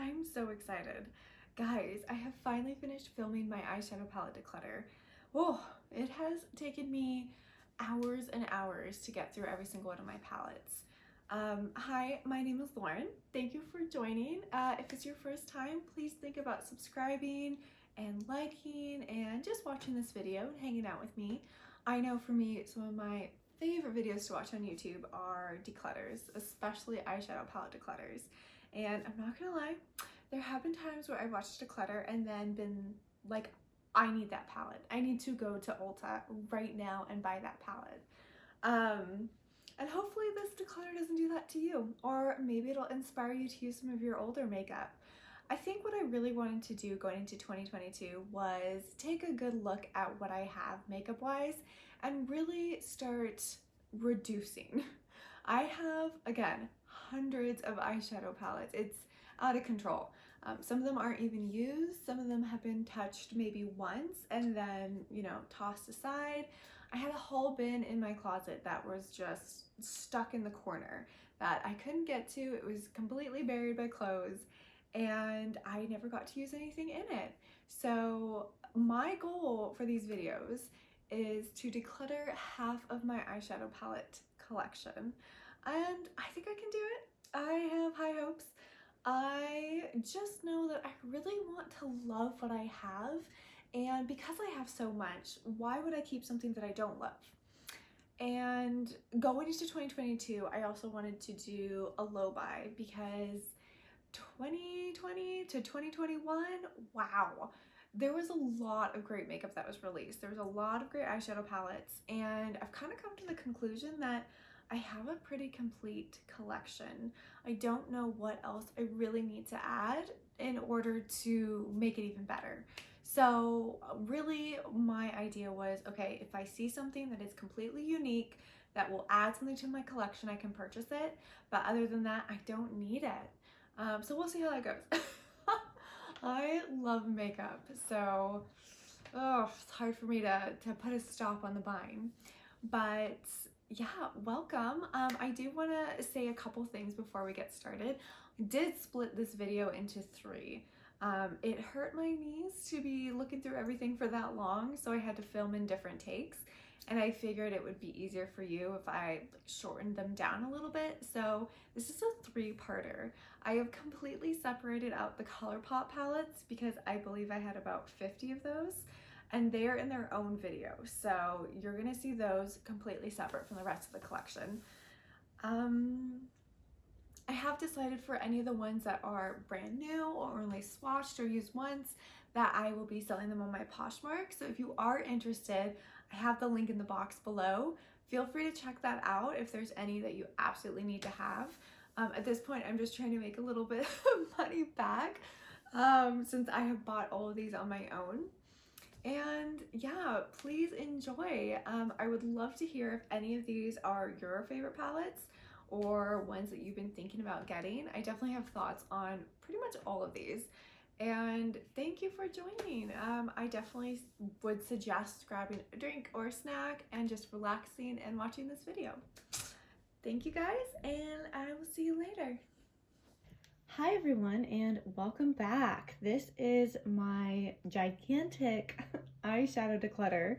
I'm so excited. Guys, I have finally finished filming my eyeshadow palette declutter. Oh, it has taken me hours and hours to get through every single one of my palettes. Hi, my name is Lauren. Thank you for joining. If it's your first time, please think about subscribing and liking and just watching this video and hanging out with me. I know for me, some of my favorite videos to watch on YouTube are declutters, especially eyeshadow palette declutters. And I'm not gonna lie, there have been times where I've watched a declutter and then been like, I need that palette. I need to go to Ulta right now and buy that palette. And hopefully this declutter doesn't do that to you, or maybe it'll inspire you to use some of your older makeup. I think what I really wanted to do going into 2022 was take a good look at what I have makeup wise and really start reducing. I have, again, hundreds of eyeshadow palettes. It's out of control. Some of them aren't even used. Some of them have been touched maybe once and then, tossed aside. I had a whole bin in my closet that was just stuck in the corner that I couldn't get to. It was completely buried by clothes and I never got to use anything in it. So my goal for these videos is to declutter half of my eyeshadow palette collection. And I think I can do it. I have high hopes. I just know that I really want to love what I have, and because I have so much, why would I keep something that I don't love? And going into 2022, I also wanted to do a low buy because 2020 to 2021, wow, there was a lot of great makeup that was released. There was a lot of great eyeshadow palettes, and I've kind of come to the conclusion that I have a pretty complete collection. I don't know what else I really need to add in order to make it even better. So really my idea was, okay, if I see something that is completely unique, that will add something to my collection, I can purchase it. But other than that, I don't need it. So we'll see how that goes. I love makeup, so it's hard for me to put a stop on the buying. But yeah, welcome. I do want to say a couple things before we get started. I did split this video into 3. It hurt my knees to be looking through everything for that long, so I had to film in different takes, and I figured it would be easier for you if I shortened them down a little bit. So this is a 3-parter. I have completely separated out the ColourPop palettes because I believe I had about 50 of those, and they're in their own video, so you're gonna see those completely separate from the rest of the collection. I have decided for any of the ones that are brand new or only swatched or used once that I will be selling them on my Poshmark. So if you are interested, I have the link in the box below. Feel free to check that out if there's any that you absolutely need to have. At this point, I'm just trying to make a little bit of money back since I have bought all of these on my own. And yeah, please enjoy. I would love to hear if any of these are your favorite palettes or ones that you've been thinking about getting. I definitely have thoughts on pretty much all of these. And thank you for joining. I definitely would suggest grabbing a drink or a snack and just relaxing and watching this video. Thank you guys, and I will see you later. Hi everyone, and welcome back. This is my gigantic eyeshadow declutter,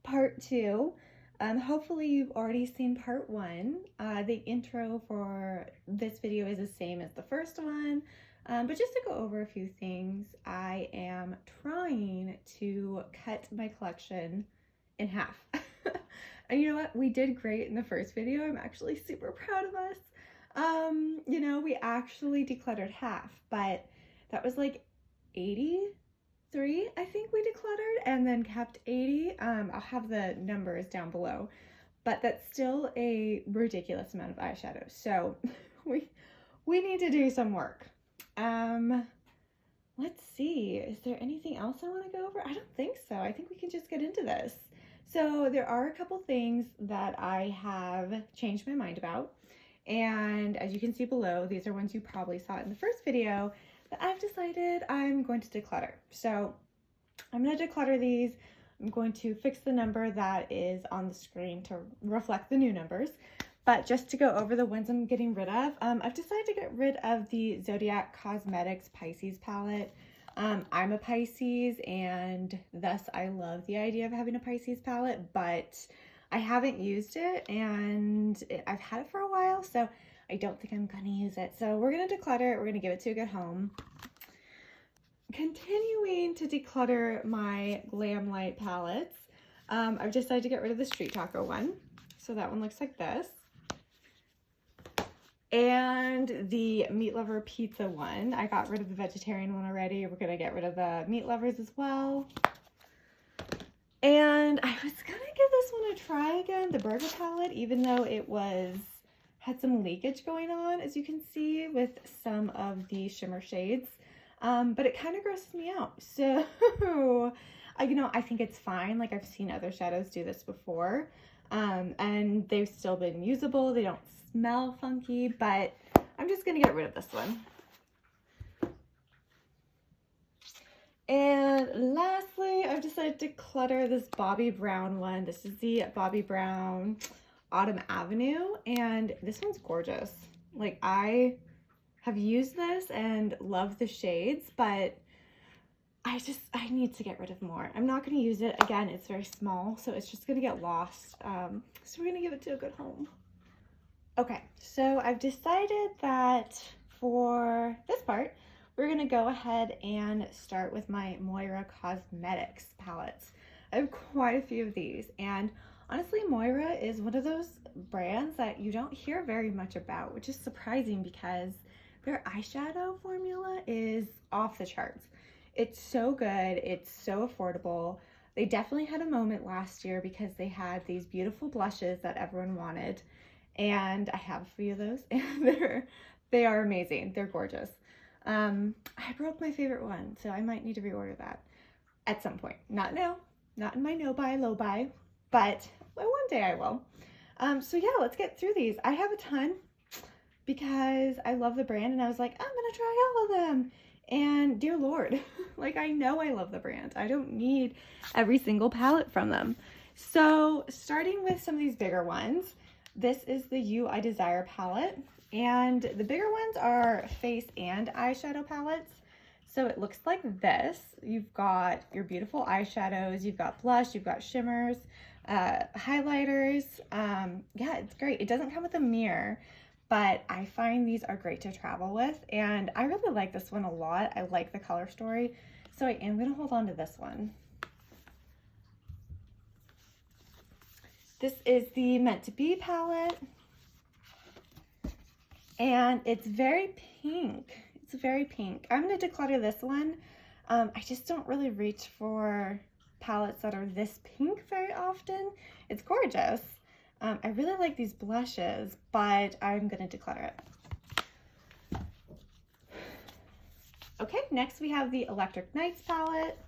part 2. Hopefully you've already seen part 1. The intro for this video is the same as the first one, but just to go over a few things, I am trying to cut my collection in half. And you know what? We did great in the first video. I'm actually super proud of us. We actually decluttered half, but that was like 83, I think we decluttered, and then kept 80. I'll have the numbers down below, but that's still a ridiculous amount of eyeshadow. So we need to do some work. Let's see, is there anything else I want to go over? I don't think so. I think we can just get into this. So there are a couple things that I have changed my mind about. And as you can see below, these are ones you probably saw in the first video that I've decided I'm going to declutter. So I'm going to declutter these. I'm going to fix the number that is on the screen to reflect the new numbers. But just to go over the ones I'm getting rid of, I've decided to get rid of the Zodiac Cosmetics Pisces palette. I'm a Pisces, and thus I love the idea of having a Pisces palette, but I haven't used it, and I've had it for a while, so I don't think I'm gonna use it. So we're gonna declutter it. We're gonna give it to a good home. Continuing to declutter my Glam Light palettes, I've decided to get rid of the Street Taco one. So that one looks like this. And the Meat Lover Pizza one. I got rid of the vegetarian one already. We're going to get rid of the meat lovers as well. And I was going to give this one a try again, the Burger Palette, even though it had some leakage going on, as you can see, with some of the shimmer shades. But it kind of grosses me out. So, I think it's fine. Like, I've seen other shadows do this before. And they've still been usable. They don't smell funky, but I'm just gonna get rid of this one. And lastly, I've decided to clutter this Bobbi Brown one. This is the Bobbi Brown Autumn Avenue, and this one's gorgeous. Like, I have used this and love the shades, but I need to get rid of more. I'm not going to use it. Again, it's very small, so it's just going to get lost. So we're going to give it to a good home. Okay, so I've decided that for this part, we're going to go ahead and start with my Moira Cosmetics palettes. I have quite a few of these, and honestly, Moira is one of those brands that you don't hear very much about, which is surprising because their eyeshadow formula is off the charts. It's so good. It's so affordable. They definitely had a moment last year because they had these beautiful blushes that everyone wanted. And I have a few of those, and they are amazing. They're gorgeous. I broke my favorite one, so I might need to reorder that at some point. Not now, not in my no buy, low buy, but one day I will. So yeah, let's get through these. I have a ton because I love the brand, and I was like, I'm gonna try all of them. And dear Lord, like, I know I love the brand. I don't need every single palette from them. So starting with some of these bigger ones, this is the You I Desire palette. And the bigger ones are face and eyeshadow palettes. So it looks like this. You've got your beautiful eyeshadows, you've got blush, you've got shimmers, highlighters. Yeah, it's great. It doesn't come with a mirror, but I find these are great to travel with, and I really like this one a lot. I like the color story, so I am going to hold on to this one. This is the Meant to Be palette, and it's very pink. It's very pink. I'm going to declutter this one. I just don't really reach for palettes that are this pink very often. It's gorgeous. I really like these blushes, but I'm going to declutter it. Okay, next we have the Electric Nights palette.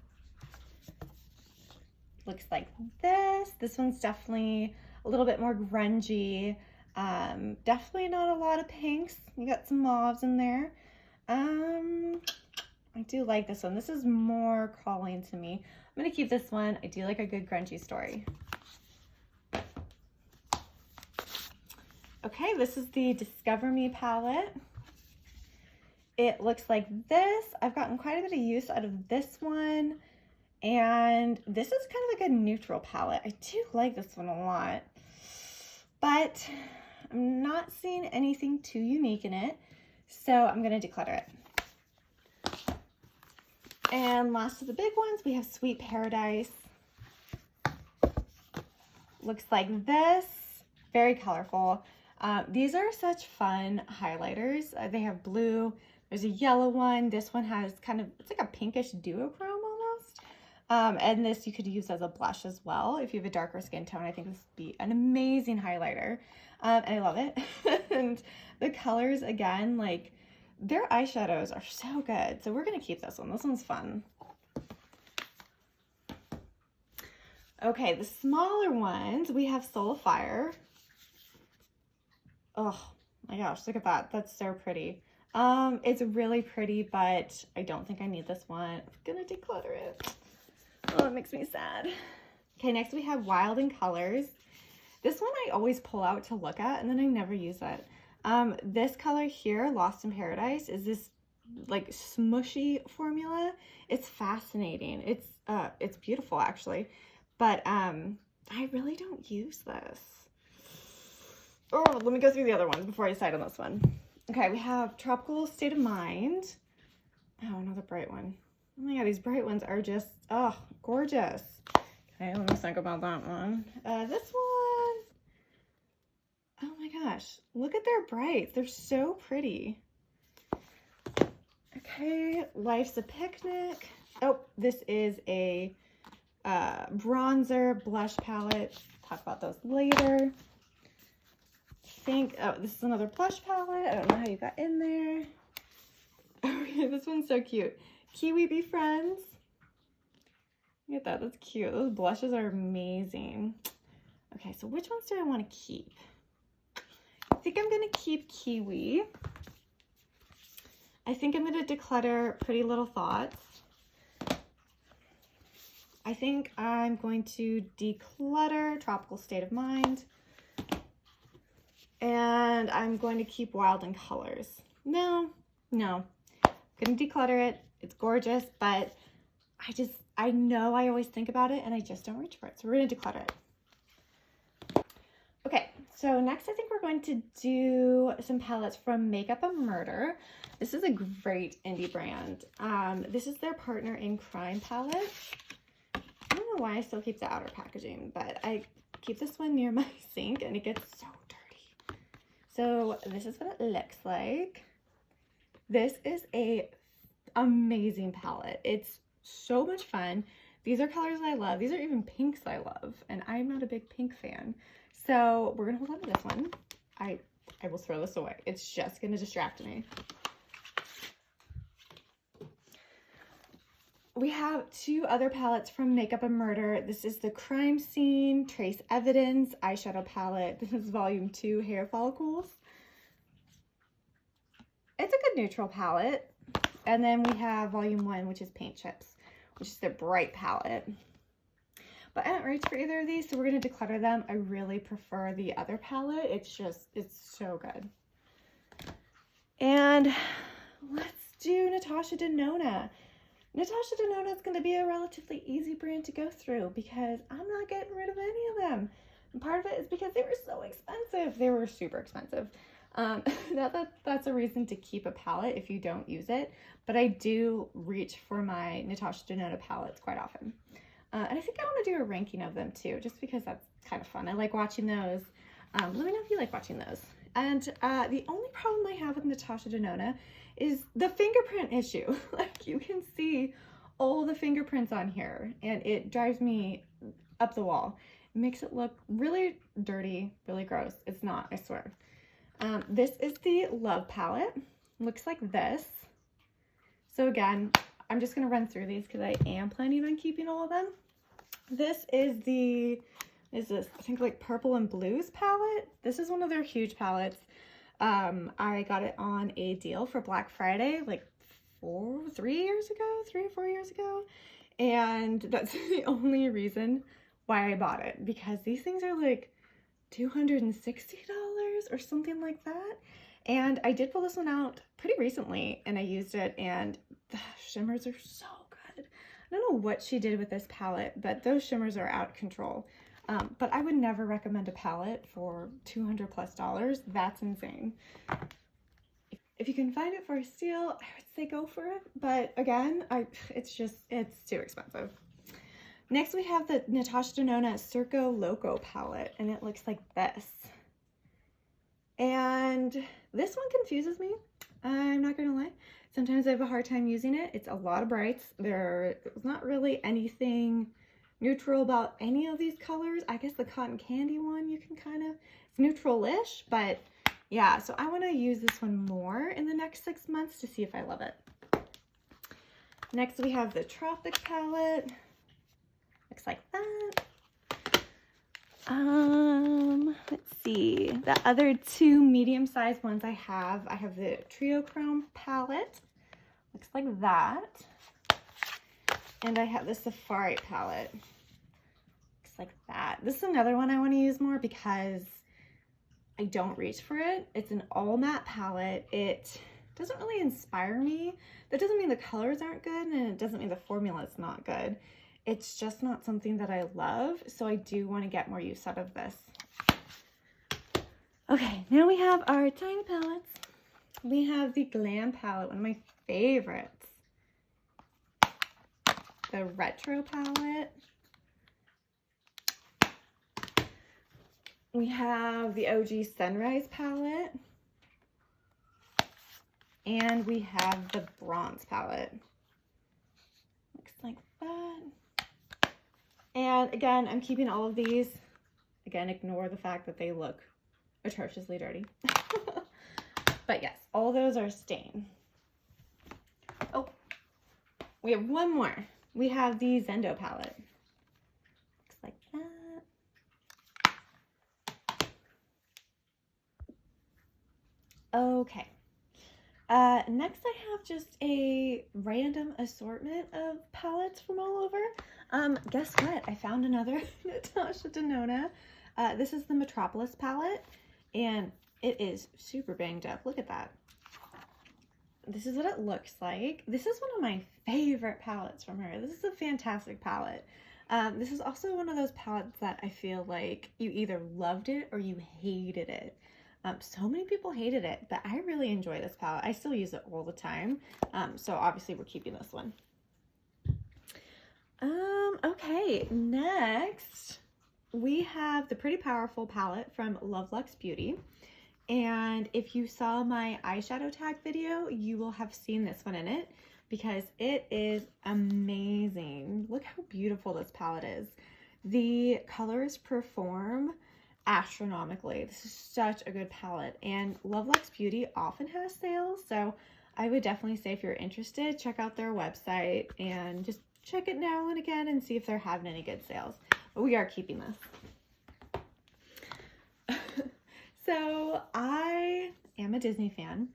Looks like this. This one's definitely a little bit more grungy. Definitely not a lot of pinks. You got some mauves in there. I do like this one. This is more calling to me. I'm going to keep this one. I do like a good grungy story. Okay, this is the Discover Me palette. It looks like this. I've gotten quite a bit of use out of this one, and this is kind of like a neutral palette. I do like this one a lot, but I'm not seeing anything too unique in it, so I'm going to declutter it. And last of the big ones, we have Sweet Paradise. Looks like this. Very colorful. These are such fun highlighters. They have blue. There's a yellow one. This one has kind of, it's like a pinkish duochrome almost. And this you could use as a blush as well. If you have a darker skin tone, I think this would be an amazing highlighter. And I love it. And the colors, again, like, their eyeshadows are so good. So we're going to keep this one. This one's fun. Okay, the smaller ones, we have Soul of Fire. Oh my gosh, look at that. That's so pretty. It's really pretty, but I don't think I need this one. I'm gonna declutter it. Oh, it makes me sad. Okay, next we have Wild in Colors. This one I always pull out to look at, and then I never use it. This color here, Lost in Paradise, is this like smushy formula. It's fascinating. It's beautiful actually, but I really don't use this. Oh, let me go through the other ones before I decide on this one. Okay, we have Tropical State of Mind. Oh, another bright one. Oh my god, these bright ones are just, oh, gorgeous. Okay, let me think about that one. This one, oh my gosh, look at their brights. They're so pretty. Okay, Life's a Picnic. Oh, this is a bronzer blush palette. Talk about those later. Oh, this is another blush palette. I don't know how you got in there. Okay, this one's so cute. Kiwi Be Friends. Look at that, that's cute. Those blushes are amazing. Okay, so which ones do I want to keep? I think I'm gonna keep Kiwi. I think I'm gonna declutter Pretty Little Thoughts. I think I'm going to declutter Tropical State of Mind. And I'm going to keep Wild in Colors. No. I'm gonna declutter it. It's gorgeous, but I know I always think about it and I just don't reach for it. So we're gonna declutter it. Okay, so next I think we're going to do some palettes from Makeup and Murder. This is a great indie brand. This is their Partner in Crime palette. I don't know why I still keep the outer packaging, but I keep this one near my sink and it gets so dirty. So this is what it looks like. This is a amazing palette. It's so much fun. These are colors I love. These are even pinks I love, and I'm not a big pink fan. So we're gonna hold on to this one. I will throw this away. It's just gonna distract me. We have two other palettes from Makeup and Murder. This is the Crime Scene Trace Evidence Eyeshadow Palette. This is volume 2, Hair Follicles. It's a good neutral palette. And then we have volume 1, which is Paint Chips, which is the bright palette. But I don't reach for either of these, so we're going to declutter them. I really prefer the other palette. It's so good. And let's do Natasha Denona. Natasha Denona is going to be a relatively easy brand to go through because I'm not getting rid of any of them. And part of it is because they were so expensive. They were super expensive. Not that that's a reason to keep a palette if you don't use it, but I do reach for my Natasha Denona palettes quite often. And I think I want to do a ranking of them too, just because that's kind of fun. I like watching those. Let me know if you like watching those. And the only problem I have with Natasha Denona is the fingerprint issue. Like, you can see all the fingerprints on here, and it drives me up the wall. It makes it look really dirty, really gross. It's not, I swear. This is the Love palette. Looks like this. So again, I'm just going to run through these because I am planning on keeping all of them. This is I think like Purple and Blues palette. This is one of their huge palettes. I got it on a deal for Black Friday like 3 years ago, 3 or 4 years ago. And that's the only reason why I bought it, because these things are like $260 or something like that. And I did pull this one out pretty recently and I used it, and the shimmers are so good. I don't know what she did with this palette, but those shimmers are out of control. But I would never recommend a palette for $200+. That's insane. If you can find it for a steal, I would say go for it. But again, it's too expensive. Next, we have the Natasha Denona Circo Loco palette, and it looks like this. And this one confuses me. I'm not gonna lie. Sometimes I have a hard time using it. It's a lot of brights. There's not really anything neutral about any of these colors. I guess the Cotton Candy one, you can it's neutral-ish, but yeah, so I want to use this one more in the next 6 months to see if I love it. Next, we have the Tropic palette. Looks like that. Let's see. The other two medium-sized ones I have the Trio Chrome palette. Looks like that. And I have the Safari palette. Looks like that. This is another one I want to use more because I don't reach for it. It's an all matte palette. It doesn't really inspire me. That doesn't mean the colors aren't good, and it doesn't mean the formula is not good. It's just not something that I love, so I do want to get more use out of this. Okay, now we have our tiny palettes. We have the Glam palette, one of my favorites. The Retro palette. We have the OG Sunrise palette. And we have the Bronze palette. Looks like that. And again, I'm keeping all of these. Again, ignore the fact that they look atrociously dirty. But yes, all those are stained. Oh, we have one more. We have the Zendo palette. Looks like that. Okay. Next I have just a random assortment of palettes from all over. Guess what? I found another Natasha Denona. This is the Metropolis palette, and it is super banged up. Look at that. This is what it looks like. This is one of my favorite palettes from her. This is a fantastic palette. This is also one of those palettes that I feel like you either loved it or you hated it. So many people hated it, but I really enjoy this palette. I still use it all the time. So obviously we're keeping this one. Okay, next we have the Pretty Powerful palette from Lorac Beauty. And if you saw my eyeshadow tag video, you will have seen this one in it because it is amazing. Look how beautiful this palette is. The colors perform astronomically. This is such a good palette, and Lorac Beauty often has sales, so I would definitely say if you're interested, check out their website and just check it now and again and see if they're having any good sales. But we are keeping this. So I am a Disney fan,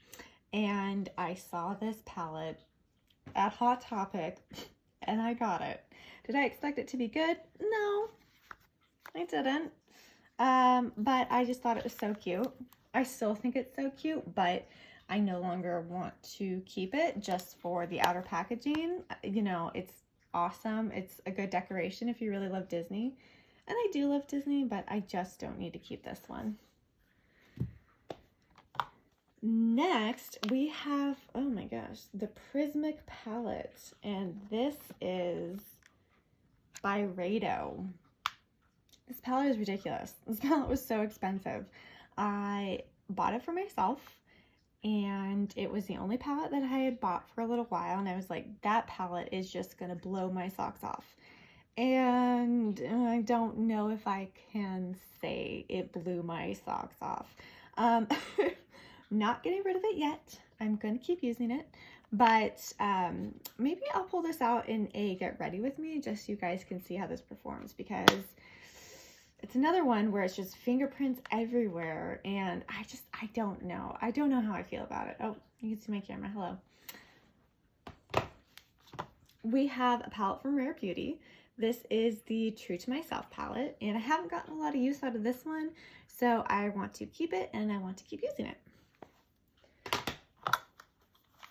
and I saw this palette at Hot Topic and I got it. Did I expect it to be good? No, I didn't. But I just thought it was so cute. I still think it's so cute, but I no longer want to keep it just for the outer packaging. You know, it's awesome. It's a good decoration if you really love Disney. And I do love Disney, but I just don't need to keep this one. Next, we have, oh my gosh, the Prismic Palette. And this is by Rado. This palette is ridiculous. This palette was so expensive. I bought it for myself, and it was the only palette that I had bought for a little while, and I was like, that palette is just gonna blow my socks off. And I don't know if I can say it blew my socks off. Not getting rid of it yet. I'm gonna keep using it, but maybe I'll pull this out in a get ready with me just so you guys can see how this performs, because it's another one where it's just fingerprints everywhere, and I don't know. I don't know how I feel about it. Oh, you can see my camera. Hello. We have a palette from Rare Beauty. This is the True to Myself palette, and I haven't gotten a lot of use out of this one, so I want to keep it, and I want to keep using it.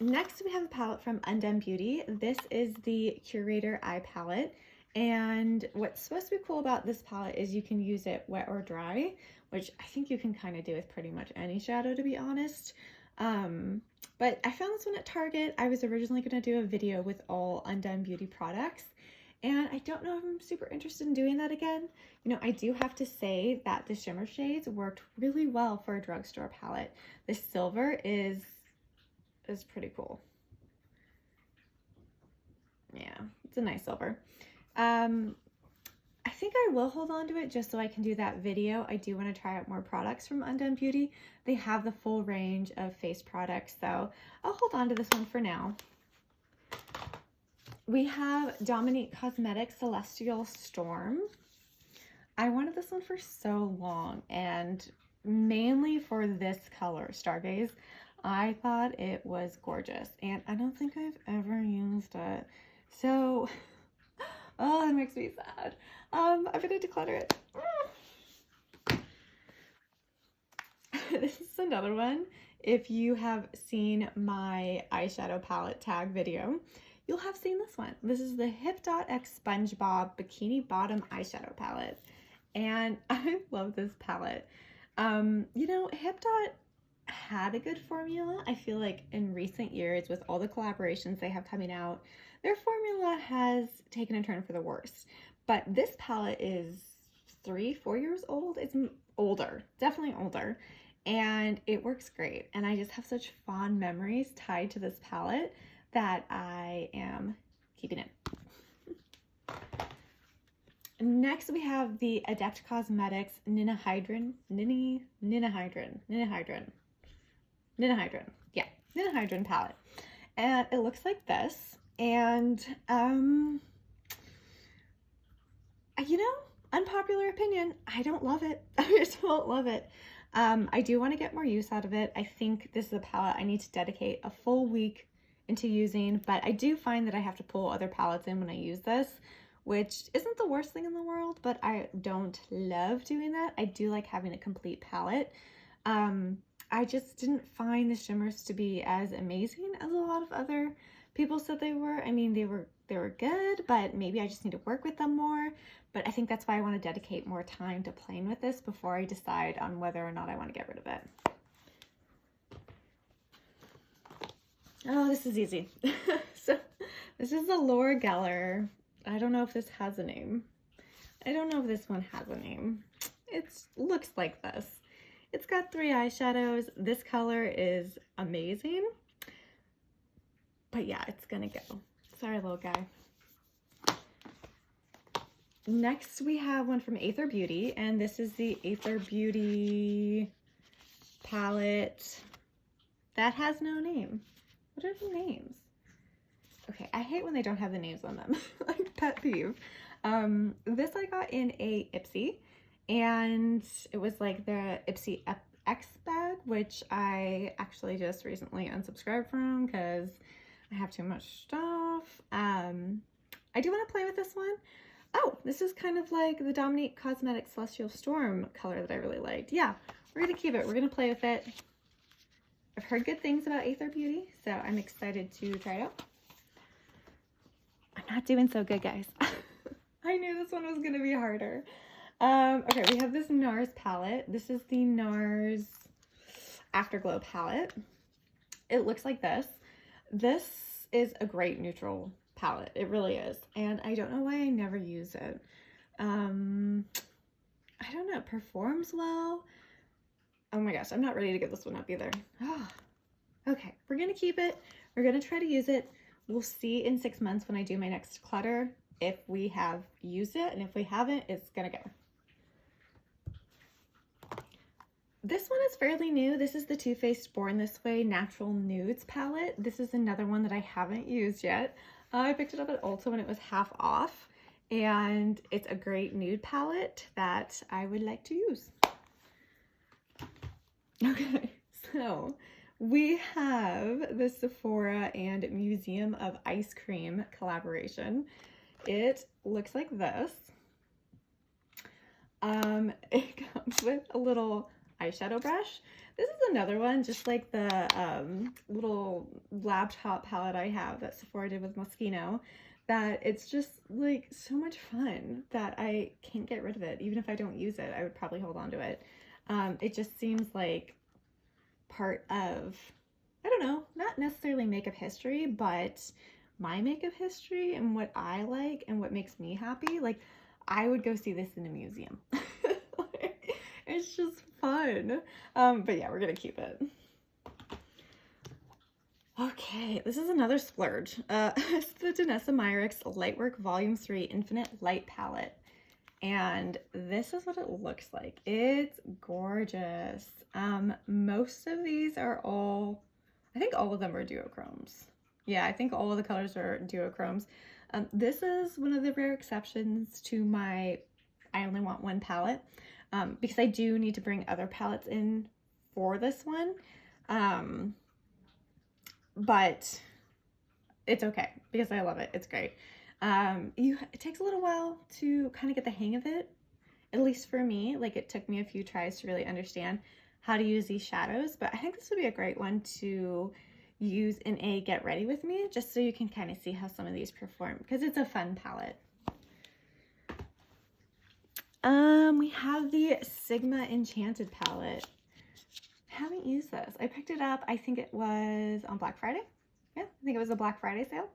Next, we have a palette from Undone Beauty. This is the Curator Eye palette. And what's supposed to be cool about this palette is you can use it wet or dry, which I think you can kind of do with pretty much any shadow, to be honest. But I found this one at Target. I was originally going to do a video with all Undone Beauty products, and I don't know if I'm super interested in doing that again. You know, I do have to say that the shimmer shades worked really well for a drugstore palette. The silver is pretty cool. Yeah, it's a nice silver. I think I will hold on to it just so I can do that video. I do want to try out more products from Undone Beauty. They have the full range of face products, so I'll hold on to this one for now. We have Dominique Cosmetics Celestial Storm. I wanted this one for so long, and mainly for this color, Stargaze. I thought it was gorgeous, and I don't think I've ever used it. So Oh, that makes me sad. I'm gonna declutter it. This is another one. If you have seen my eyeshadow palette tag video, you'll have seen this one. This is the Hip.X Spongebob Bikini Bottom Eyeshadow Palette. And I love this palette. You know, Hip.X had a good formula. I feel like in recent years, with all the collaborations they have coming out, their formula has taken a turn for the worse. But this palette is 3-4 years old. It's older, definitely older. And it works great. And I just have such fond memories tied to this palette that I am keeping it. Next, we have the Adept Cosmetics Ninahydrin palette. And it looks like this. And, you know, unpopular opinion, I don't love it. I just don't love it. I do want to get more use out of it. I think this is a palette I need to dedicate a full week into using, but I do find that I have to pull other palettes in when I use this, which isn't the worst thing in the world, but I don't love doing that. I do like having a complete palette. I just didn't find the shimmers to be as amazing as a lot of other people said they were. I mean, they were good, but maybe I just need to work with them more. But I think that's why I want to dedicate more time to playing with this before I decide on whether or not I want to get rid of it. Oh, this is easy. So this is the Laura Geller. I don't know if this has a name. I don't know if this one has a name. It looks like this. It's got 3 eyeshadows. This color is amazing. But yeah, it's gonna go. Sorry, little guy. Next, we have one from Aether Beauty, and this is the Aether Beauty palette that has no name. What are the names? Okay, I hate when they don't have the names on them. Like, pet peeve. This I got in a Ipsy, and it was like the Ipsy X bag, which I actually just recently unsubscribed from because I have too much stuff. I do want to play with this one. Oh, this is kind of like the Dominique Cosmetics Celestial Storm color that I really liked. Yeah, we're going to keep it. We're going to play with it. I've heard good things about Aether Beauty, so I'm excited to try it out. I'm not doing so good, guys. I knew this one was going to be harder. Okay, we have this Nars palette. This is the Nars Afterglow palette. It looks like this. This is a great neutral palette. It really is. And I don't know why I never use it. I don't know. It performs well. Oh my gosh, I'm not ready to give this one up either. Oh. Okay, we're going to keep it. We're going to try to use it. We'll see in 6 months when I do my next clutter if we have used it, and if we haven't, it's going to go. This one is fairly new. This is the Too Faced Born This Way Natural Nudes palette. This is another one that I haven't used yet. I picked it up at Ulta when it was half off, and it's a great nude palette that I would like to use. Okay, so we have the Sephora and Museum of Ice Cream collaboration. It looks like this. It comes with a little eyeshadow brush. This is another one, just like the little laptop palette I have that Sephora did with Moschino, that it's just like so much fun that I can't get rid of it. Even if I don't use it, I would probably hold on to it. It just seems like part of, I don't know, not necessarily makeup history, but my makeup history and what I like and what makes me happy. Like, I would go see this in a museum. It's just fun. But yeah, we're gonna keep it. Okay, this is another splurge. It's the Danessa Myrick's Lightwork Volume 3 Infinite Light Palette. And this is what it looks like. It's gorgeous. Most of these are all, I think all of them are duochromes. Yeah, I think all of the colors are duochromes. This is one of the rare exceptions to my I only want one palette, because I do need to bring other palettes in for this one. But it's okay because I love it. It's great. It takes a little while to kind of get the hang of it, at least for me. Like, it took me a few tries to really understand how to use these shadows, but I think this would be a great one to use in a get ready with me, just so you can kind of see how some of these perform, because it's a fun palette. We have the Sigma Enchanted palette. I haven't used this. I picked it up, I think it was on Black Friday. Yeah, I think it was a Black Friday sale,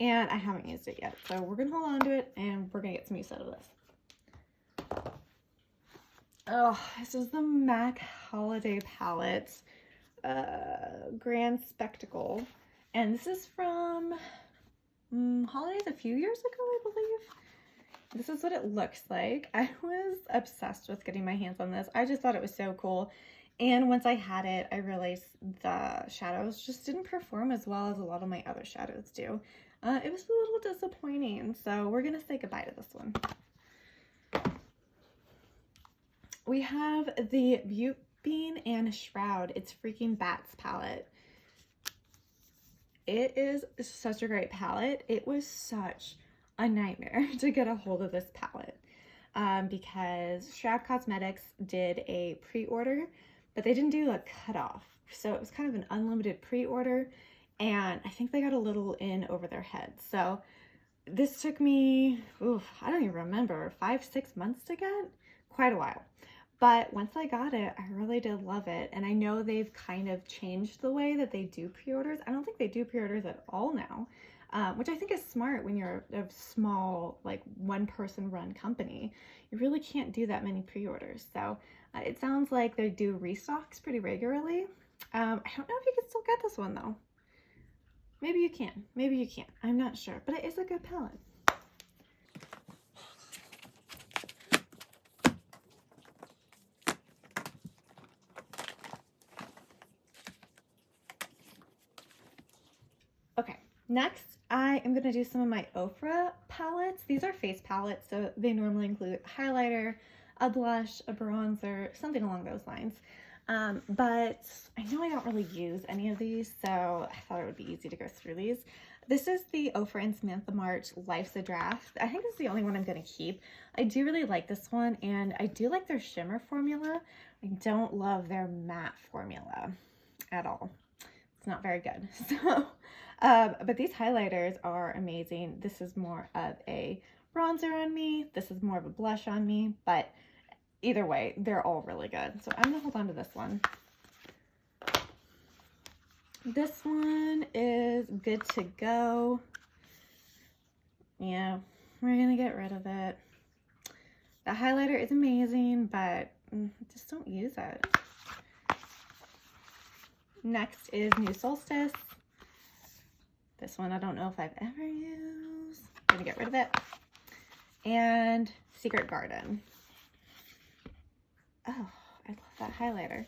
and I haven't used it yet. So we're gonna hold on to it and we're gonna get some use out of this. Oh, this is the MAC Holiday Palette, Grand Spectacle. And this is from holidays a few years ago, I believe. This is what it looks like. I was obsessed with getting my hands on this. I just thought it was so cool. And once I had it, I realized the shadows just didn't perform as well as a lot of my other shadows do. It was a little disappointing. So we're going to say goodbye to this one. We have the Butte Bean and Shroud. It's Freaking Bats palette. It is such a great palette. It was such a nightmare to get a hold of this palette because Shroud Cosmetics did a pre-order, but they didn't do a cutoff. So it was kind of an unlimited pre-order, and I think they got a little in over their head. So this took me, I don't even remember, 5-6 months to get, quite a while. But once I got it, I really did love it. And I know they've kind of changed the way that they do pre-orders. I don't think they do pre-orders at all now, which I think is smart when you're a small, like, one-person run company. You really can't do that many pre-orders. So it sounds like they do restocks pretty regularly. I don't know if you can still get this one, though. Maybe you can. Maybe you can't. I'm not sure. But it is a good palette. Okay, next I am going to do some of my Oprah palettes. These are face palettes, so they normally include a highlighter, a blush, a bronzer, something along those lines. But I know I don't really use any of these, so I thought it would be easy to go through these. This is the Oprah and Samantha March Life's a Draft. I think this is the only one I'm going to keep. I do really like this one, and I do like their shimmer formula. I don't love their matte formula at all. It's not very good. So, but these highlighters are amazing. This is more of a bronzer on me. This is more of a blush on me, but either way, they're all really good. So I'm gonna hold on to this one. This one is good to go. Yeah, we're gonna get rid of it. The highlighter is amazing, but just don't use it. Next is New Solstice. This one I don't know if I've ever used. I'm gonna get rid of it. And Secret Garden. Oh, I love that highlighter.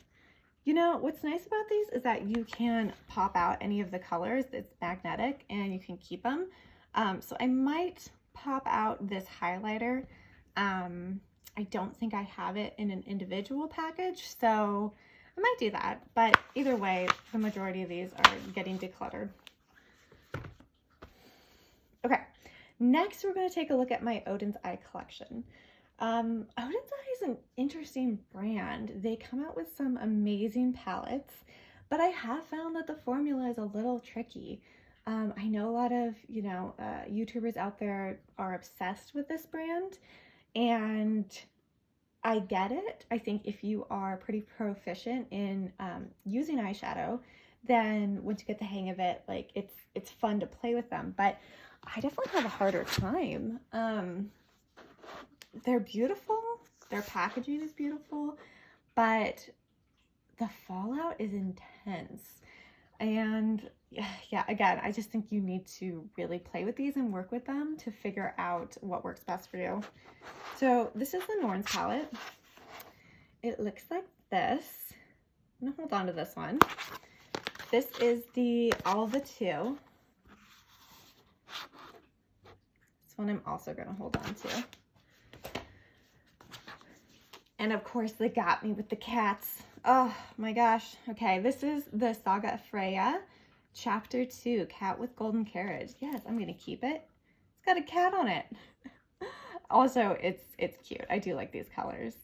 You know, what's nice about these is that you can pop out any of the colors. It's magnetic and you can keep them. So I might pop out this highlighter. I don't think I have it in an individual package, so I might do that. But either way, the majority of these are getting decluttered. Okay, next we're going to take a look at my Odin's Eye collection. Odin's Eye is an interesting brand. They come out with some amazing palettes, but I have found that the formula is a little tricky. I know a lot of, YouTubers out there are obsessed with this brand, and I get it. I think if you are pretty proficient in using eyeshadow, then once you get the hang of it, like it's fun to play with them. But I definitely have a harder time. They're beautiful. Their packaging is beautiful, but the fallout is intense. And yeah, again, I just think you need to really play with these and work with them to figure out what works best for you. So this is the Norns palette. It looks like this. I'm gonna hold on to this one. This is the All the Two. This one I'm also gonna hold on to. And of course, they got me with the cats. Oh my gosh. Okay, this is the Saga of Freya, Chapter 2, Cat with Golden Carriage. Yes, I'm going to keep it. It's got a cat on it. Also, it's cute. I do like these colors.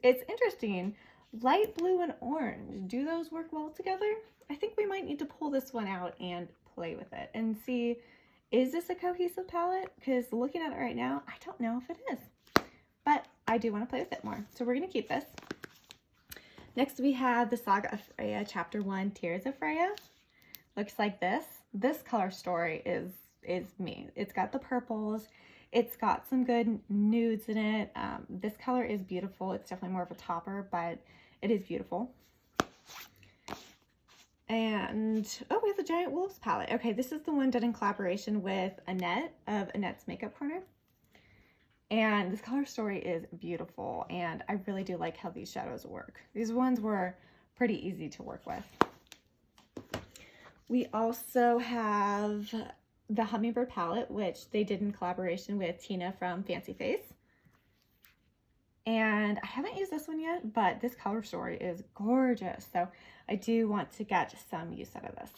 It's interesting. Light blue and orange. Do those work well together? I think we might need to pull this one out and play with it and see, is this a cohesive palette? Because looking at it right now, I don't know if it is. But I do want to play with it more. So we're going to keep this. Next we have the Saga of Freya, Chapter 1, Tears of Freya. Looks like this. This color story is me. It's got the purples. It's got some good nudes in it. This color is beautiful. It's definitely more of a topper, but it is beautiful. And, oh, we have the Giant Wolves palette. Okay, this is the one done in collaboration with Annette of Annette's Makeup Corner. And this color story is beautiful, and I really do like how these shadows work. These ones were pretty easy to work with. We also have the Hummingbird palette, which they did in collaboration with Tina from Fancy Face. And I haven't used this one yet, but this color story is gorgeous. So I do want to get some use out of this.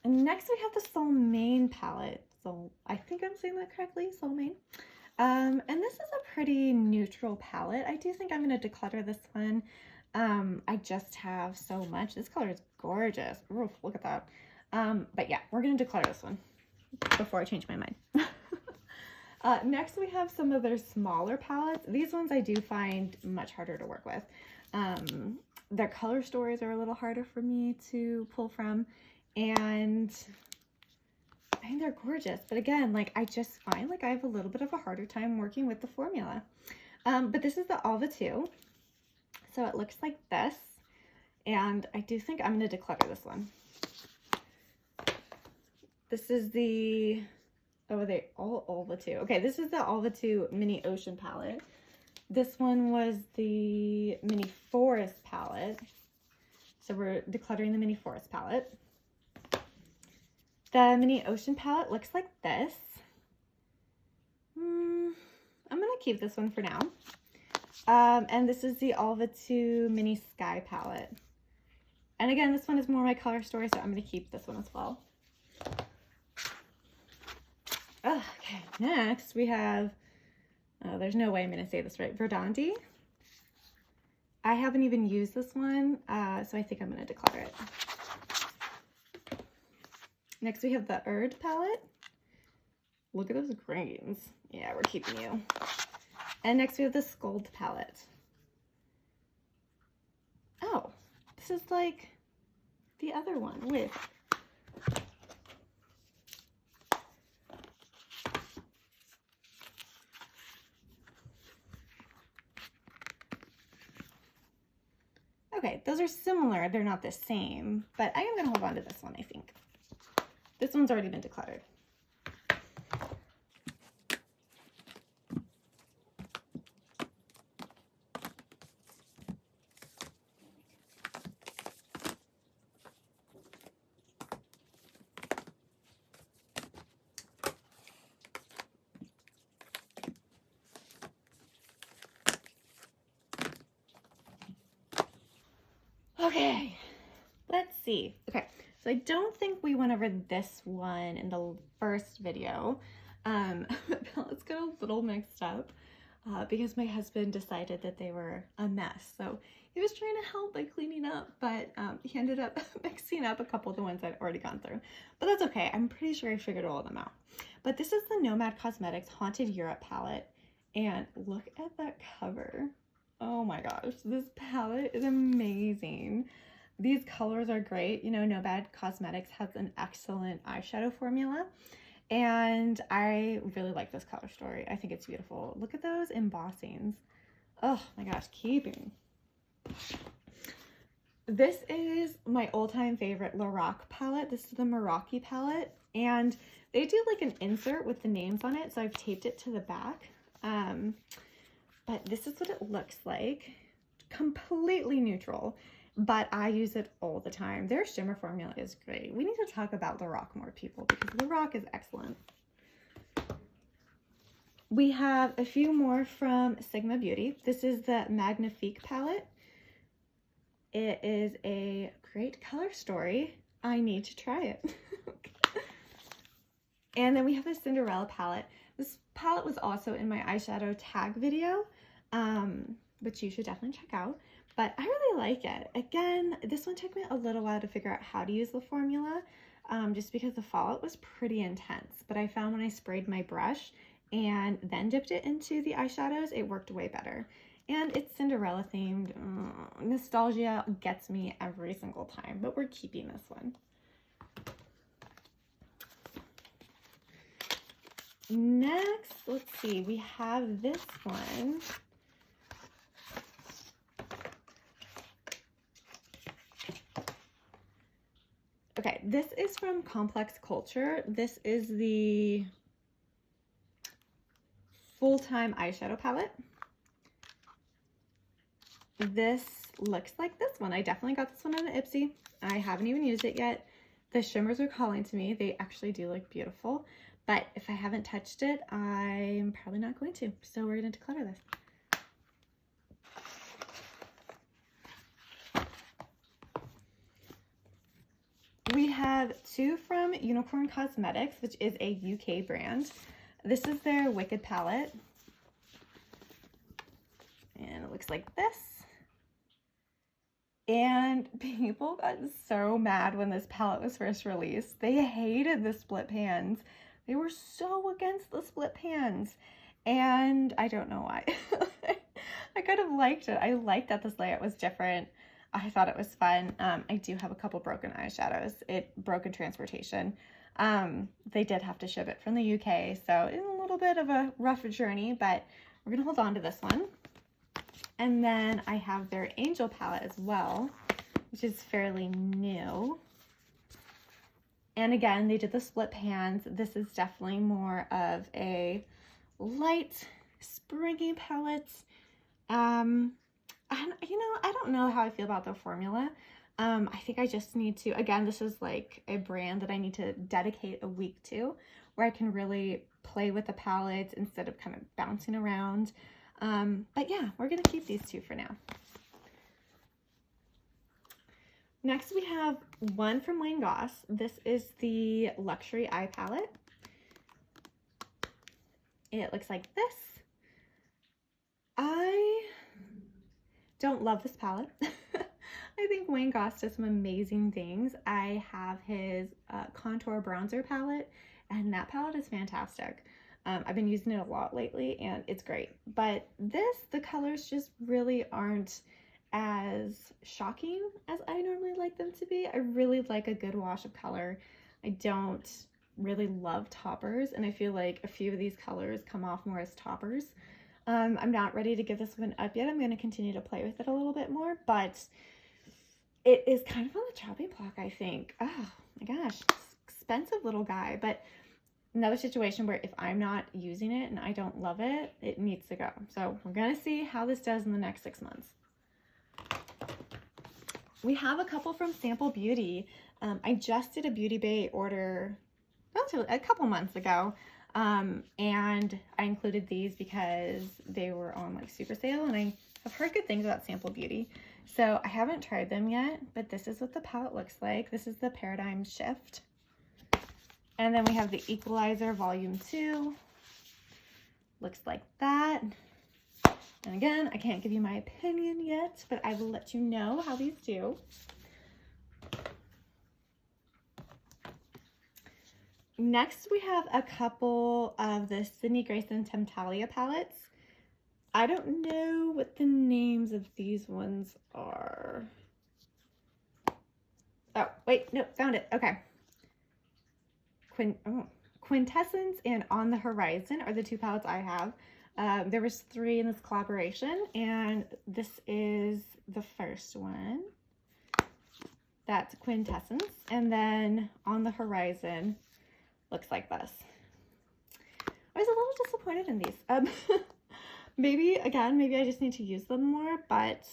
And next we have the Soul Main palette. So I think I'm saying that correctly, Soul Main. And this is a pretty neutral palette. I do think I'm going to declutter this one. I just have so much. This color is gorgeous. Oof, look at that. But yeah, we're going to declutter this one before I change my mind. Next, we have some of their smaller palettes. These ones I do find much harder to work with. Their color stories are a little harder for me to pull from, and I think they're gorgeous. But again, like, I just find like I have a little bit of a harder time working with the formula. But this is the Alva 2. So it looks like this. And I do think I'm going to declutter this one. This is the, oh, they all Alva 2. Okay, this is the Alva 2 Mini Ocean palette. This one was the Mini Forest palette. So we're decluttering the Mini Forest palette. The Mini Ocean palette looks like this. I'm going to keep this one for now. And this is the Alva 2 Mini Sky palette. And again, this one is more my color story, so I'm going to keep this one as well. Okay, next we have, there's no way I'm going to say this right, Verdandi. I haven't even used this one, so I think I'm going to declutter it. Next we have the Erd palette. Look at those greens. Yeah, we're keeping you. And next we have the Skuld palette. Oh, this is like the other one with... Okay, those are similar. They're not the same, but I am going to hold on to this one, I think. This one's already been decluttered. Okay, let's see. Okay, so I don't think we went over this one in the first video. Let's get a little mixed up because my husband decided that they were a mess. So he was trying to help by cleaning up, but he ended up mixing up a couple of the ones I'd already gone through. But that's okay. I'm pretty sure I figured all of them out. But this is the Nomad Cosmetics Haunted Europe palette. And look at that cover. Oh my gosh, this palette is amazing. These colors are great. You know, Nomad Cosmetics has an excellent eyeshadow formula, and I really like this color story. I think it's beautiful. Look at those embossings. Oh my gosh, keeping. This is my all-time favorite Lorac palette. This is the Mercari palette, and they do like an insert with the names on it, so I've taped it to the back. But this is what it looks like. Completely neutral, but I use it all the time. Their shimmer formula is great. We need to talk about Lorac more, people, because Lorac is excellent. We have a few more from Sigma Beauty. This is the Magnifique palette. It is a great color story. I need to try it. And then we have the Cinderella palette. This palette was also in my eyeshadow tag video, which you should definitely check out. But I really like it. Again, this one took me a little while to figure out how to use the formula, just because the fallout was pretty intense. But I found when I sprayed my brush and then dipped it into the eyeshadows, it worked way better. And it's Cinderella themed. Nostalgia gets me every single time, but we're keeping this one. Next, let's see, we have this one. Okay, this is from Complex Culture. This is the full-time eyeshadow palette. This looks like this one. I definitely got this one on the Ipsy. I haven't even used it yet. The shimmers are calling to me. They actually do look beautiful, but if I haven't touched it, I'm probably not going to. So we're going to declutter this. We have two from Unicorn Cosmetics, which is a UK brand. This is their Wicked palette. And it looks like this. And people got so mad when this palette was first released. They hated the split pans. They were so against the split pans. And I don't know why. I kind of liked it. I liked that this layout was different. I thought it was fun. I do have a couple broken eyeshadows. It broke in transportation. They did have to ship it from the UK, so it's a little bit of a rough journey, but we're gonna hold on to this one. And then I have their Angel palette as well, which is fairly new. And again, they did the split pans. This is definitely more of a light, springy palette. I don't know how I feel about the formula. I think I just need to, again, this is like a brand that I need to dedicate a week to, where I can really play with the palettes instead of kind of bouncing around. But yeah, we're going to keep these two for now. Next, we have one from Wayne Goss. This is the Luxury Eye palette. It looks like this. I don't love this palette. I think Wayne Goss does some amazing things. I have his contour bronzer palette, and that palette is fantastic. I've been using it a lot lately, and it's great. But the colors just really aren't as shocking as I normally like them to be. I really like a good wash of color. I don't really love toppers, and I feel like a few of these colors come off more as toppers. I'm not ready to give this one up yet. I'm going to continue to play with it a little bit more, but it is kind of on the chopping block, I think. Oh my gosh, expensive little guy, but another situation where if I'm not using it and I don't love it, it needs to go. So we're going to see how this does in the next 6 months. We have a couple from Sample Beauty. I just did a Beauty Bay order a couple months ago. And I included these because they were on like super sale, and I have heard good things about Sample Beauty. So I haven't tried them yet, but this is what the palette looks like. This is the Paradigm Shift. And then we have the Equalizer Volume 2. Looks like that. And again, I can't give you my opinion yet, but I will let you know how these do. Next, we have a couple of the Sydney Grace and Temptalia palettes. I don't know what the names of these ones are. Oh, wait, no, found it. Okay. Quintessence and On the Horizon are the two palettes I have. There was 3 in this collaboration, and this is the first one. That's Quintessence. And then On the Horizon looks like this. I was a little disappointed in these. Maybe I just need to use them more, but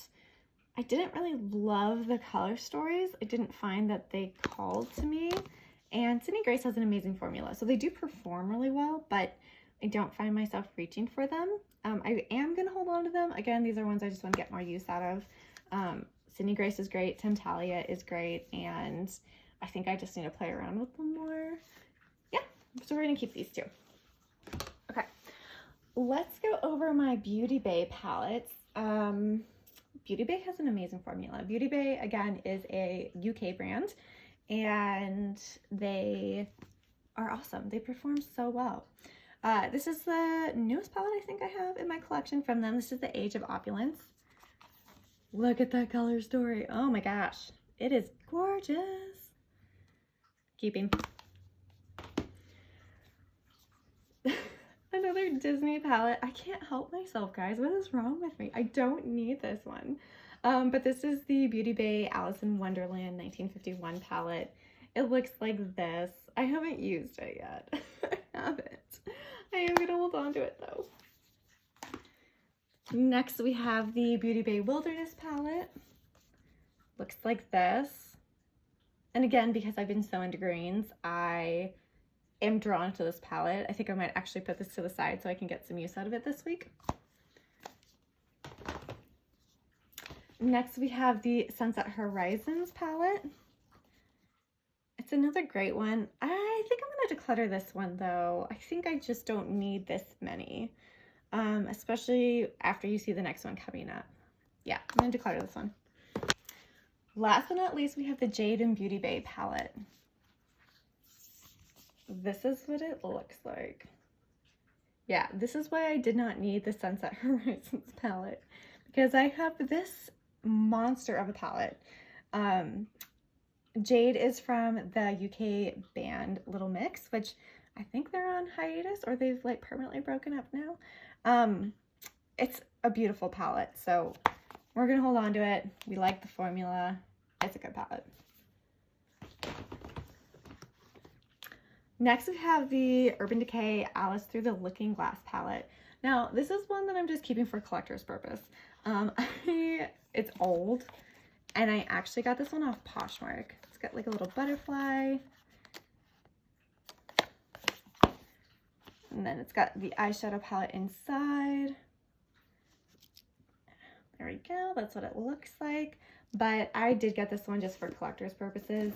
I didn't really love the color stories. I didn't find that they called to me. And Sydney Grace has an amazing formula, so they do perform really well, but I don't find myself reaching for them. I am going to hold on to them. Again, these are ones I just want to get more use out of. Sydney Grace is great. Temptalia is great. And I think I just need to play around with them more. Yeah, So we're gonna keep these two. Okay, let's go over my Beauty Bay palettes. Beauty Bay has an amazing formula. Beauty Bay, again, is a UK brand, and they are awesome. They perform so well. This is the newest palette I think I have in my collection from them. This is the Age of Opulence. Look at that color story. Oh my gosh, it is gorgeous. Keeping. Another Disney palette. I can't help myself, guys. What is wrong with me? I don't need this one. But this is the Beauty Bay Alice in Wonderland 1951 palette. It looks like this. I haven't used it yet. I haven't. I am gonna hold on to it though. Next we have the Beauty Bay Wilderness palette. Looks like this. And again, because I've been so into greens, I am drawn to this palette. I think I might actually put this to the side so I can get some use out of it this week. Next we have the Sunset Horizons palette. It's another great one. I think I'm gonna declutter this one though. I think I just don't need this many, especially after you see the next one coming up. Yeah, I'm gonna declutter this one. Last but not least, we have the Jade and Beauty Bay palette. This is what it looks like. Yeah, this is why I did not need the Sunset Horizons palette, because I have this monster of a palette. Jade is from the UK band Little Mix, which I think they're on hiatus or they've like permanently broken up now. It's a beautiful palette, so we're gonna hold on to it. We like the formula. It's a good palette. Next we have the Urban Decay Alice Through the Looking Glass palette. Now this is one that I'm just keeping for collector's purpose. It's old, and I actually got this one off Poshmark. It's got like a little butterfly, and then it's got the eyeshadow palette inside. There we go, that's what it looks like. But I did get this one just for collector's purposes.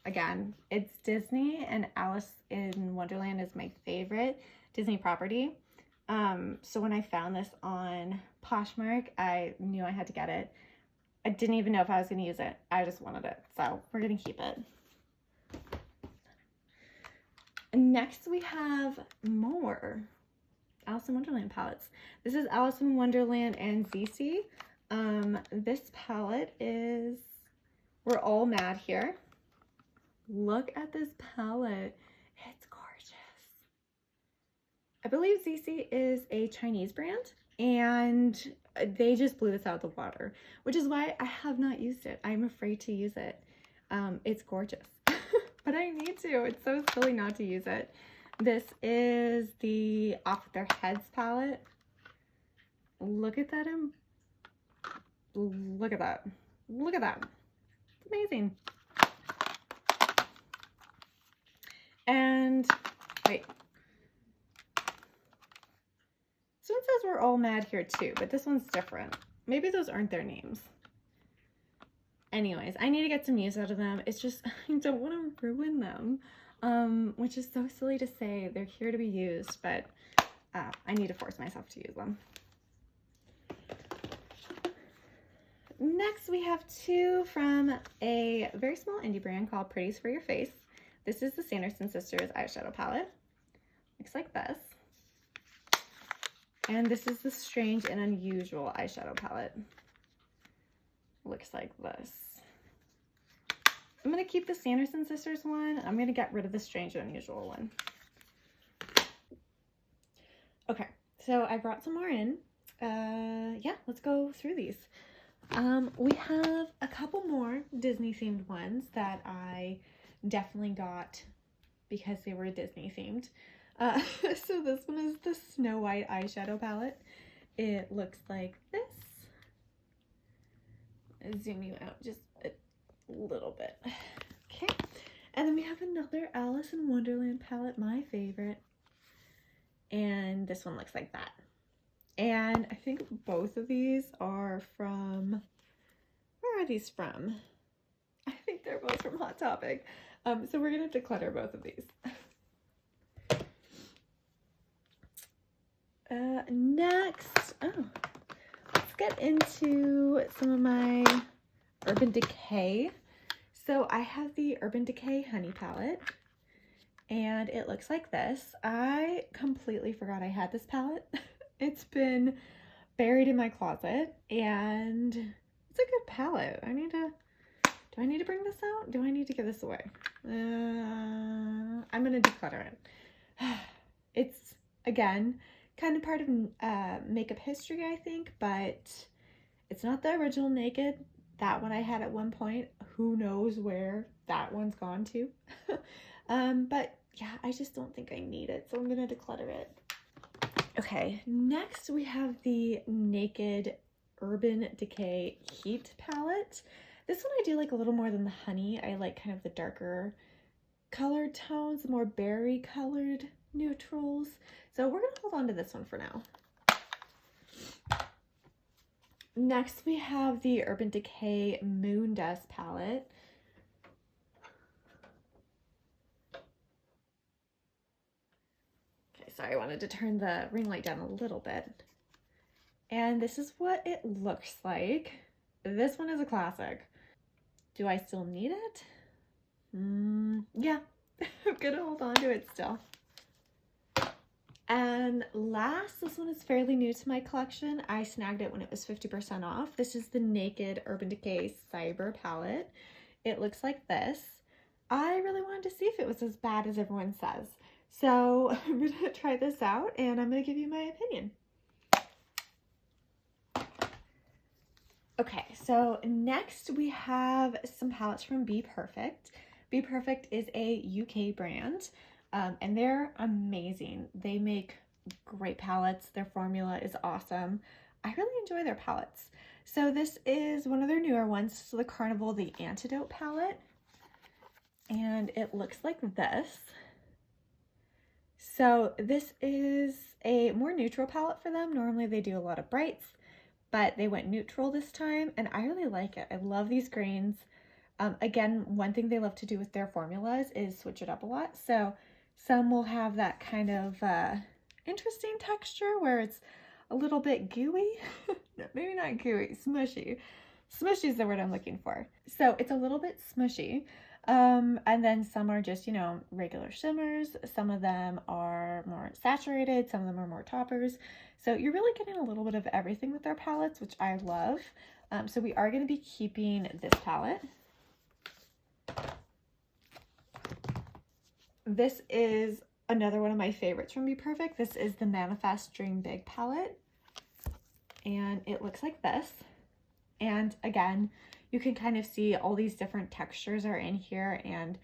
Again, it's Disney, and Alice in Wonderland is my favorite Disney property. So when I found this on Poshmark, I knew I had to get it. I didn't even know if I was going to use it. I just wanted it. So we're going to keep it. Next we have more Alice in Wonderland palettes. This is Alice in Wonderland and ZC. This palette is We're All Mad Here. Look at this palette. It's gorgeous. I believe ZC is a Chinese brand, and they just blew this out of the water, which is why I have not used it. I'm afraid to use it. It's gorgeous, but I need to. It's so silly not to use it. This is the Off Their Heads palette. Look at that. Look at that. Look at that. It's amazing. And wait. This one says We're All Mad Here too, but this one's different. Maybe those aren't their names. Anyways, I need to get some use out of them. It's just, I don't want to ruin them, which is so silly to say. They're here to be used, but I need to force myself to use them. Next, we have two from a very small indie brand called Pretties for Your Face. This is the Sanderson Sisters eyeshadow palette. Looks like this. And this is the Strange and Unusual eyeshadow palette. Looks like this. I'm going to keep the Sanderson Sisters one. I'm going to get rid of the Strange and Unusual one. Okay, so I brought some more in. Yeah, let's go through these. We have a couple more Disney themed ones that I definitely got because they were Disney themed. So this one is the Snow White eyeshadow palette. It looks like this. I'll zoom you out just a little bit. Okay. And then we have another Alice in Wonderland palette, my favorite. And this one looks like that. And I think both of these are from, where are these from? I think they're both from Hot Topic. So we're going to declutter both of these. Next, let's get into some of my Urban Decay. So I have the Urban Decay Honey palette, and it looks like this. I completely forgot I had this palette. It's been buried in my closet, and it's a good palette. Do I need to bring this out? Do I need to give this away? I'm gonna declutter it. It's, again, kind of part of makeup history, I think, but it's not the original Naked. That one I had at one point. Who knows where that one's gone to? But yeah, I just don't think I need it, so I'm gonna declutter it. Okay, next we have the Naked Urban Decay Heat palette. This one I do like a little more than the Honey. I like kind of the darker colored tones, the more berry colored neutrals. So we're gonna hold on to this one for now. Next we have the Urban Decay Moon Dust palette. Okay, sorry, I wanted to turn the ring light down a little bit. And this is what it looks like. This one is a classic. Do I still need it? Yeah, I'm gonna hold on to it still. And last, this one is fairly new to my collection. I snagged it when it was 50% off. This is the Naked Urban Decay Cyber palette. It looks like this. I really wanted to see if it was as bad as everyone says. So I'm gonna try this out and I'm gonna give you my opinion. Okay, so next we have some palettes from Be Perfect. Be Perfect is a UK brand. And they're amazing. They make great palettes. Their formula is awesome. I really enjoy their palettes. So this is one of their newer ones. This is the Carnival, the Antidote palette. And it looks like this. So this is a more neutral palette for them. Normally they do a lot of brights, but they went neutral this time, and I really like it. I love these greens. Again, one thing they love to do with their formulas is switch it up a lot. So some will have that kind of interesting texture where it's a little bit gooey. No, maybe not gooey, smushy. Smushy is the word I'm looking for. So it's a little bit smushy. And then some are just, you know, regular shimmers. Some of them are more saturated. Some of them are more toppers. So you're really getting a little bit of everything with their palettes, which I love. So we are going to be keeping this palette. This is another one of my favorites from Be Perfect. This is the Manifest Dream Big palette. And it looks like this. And again, you can kind of see all these different textures are in here and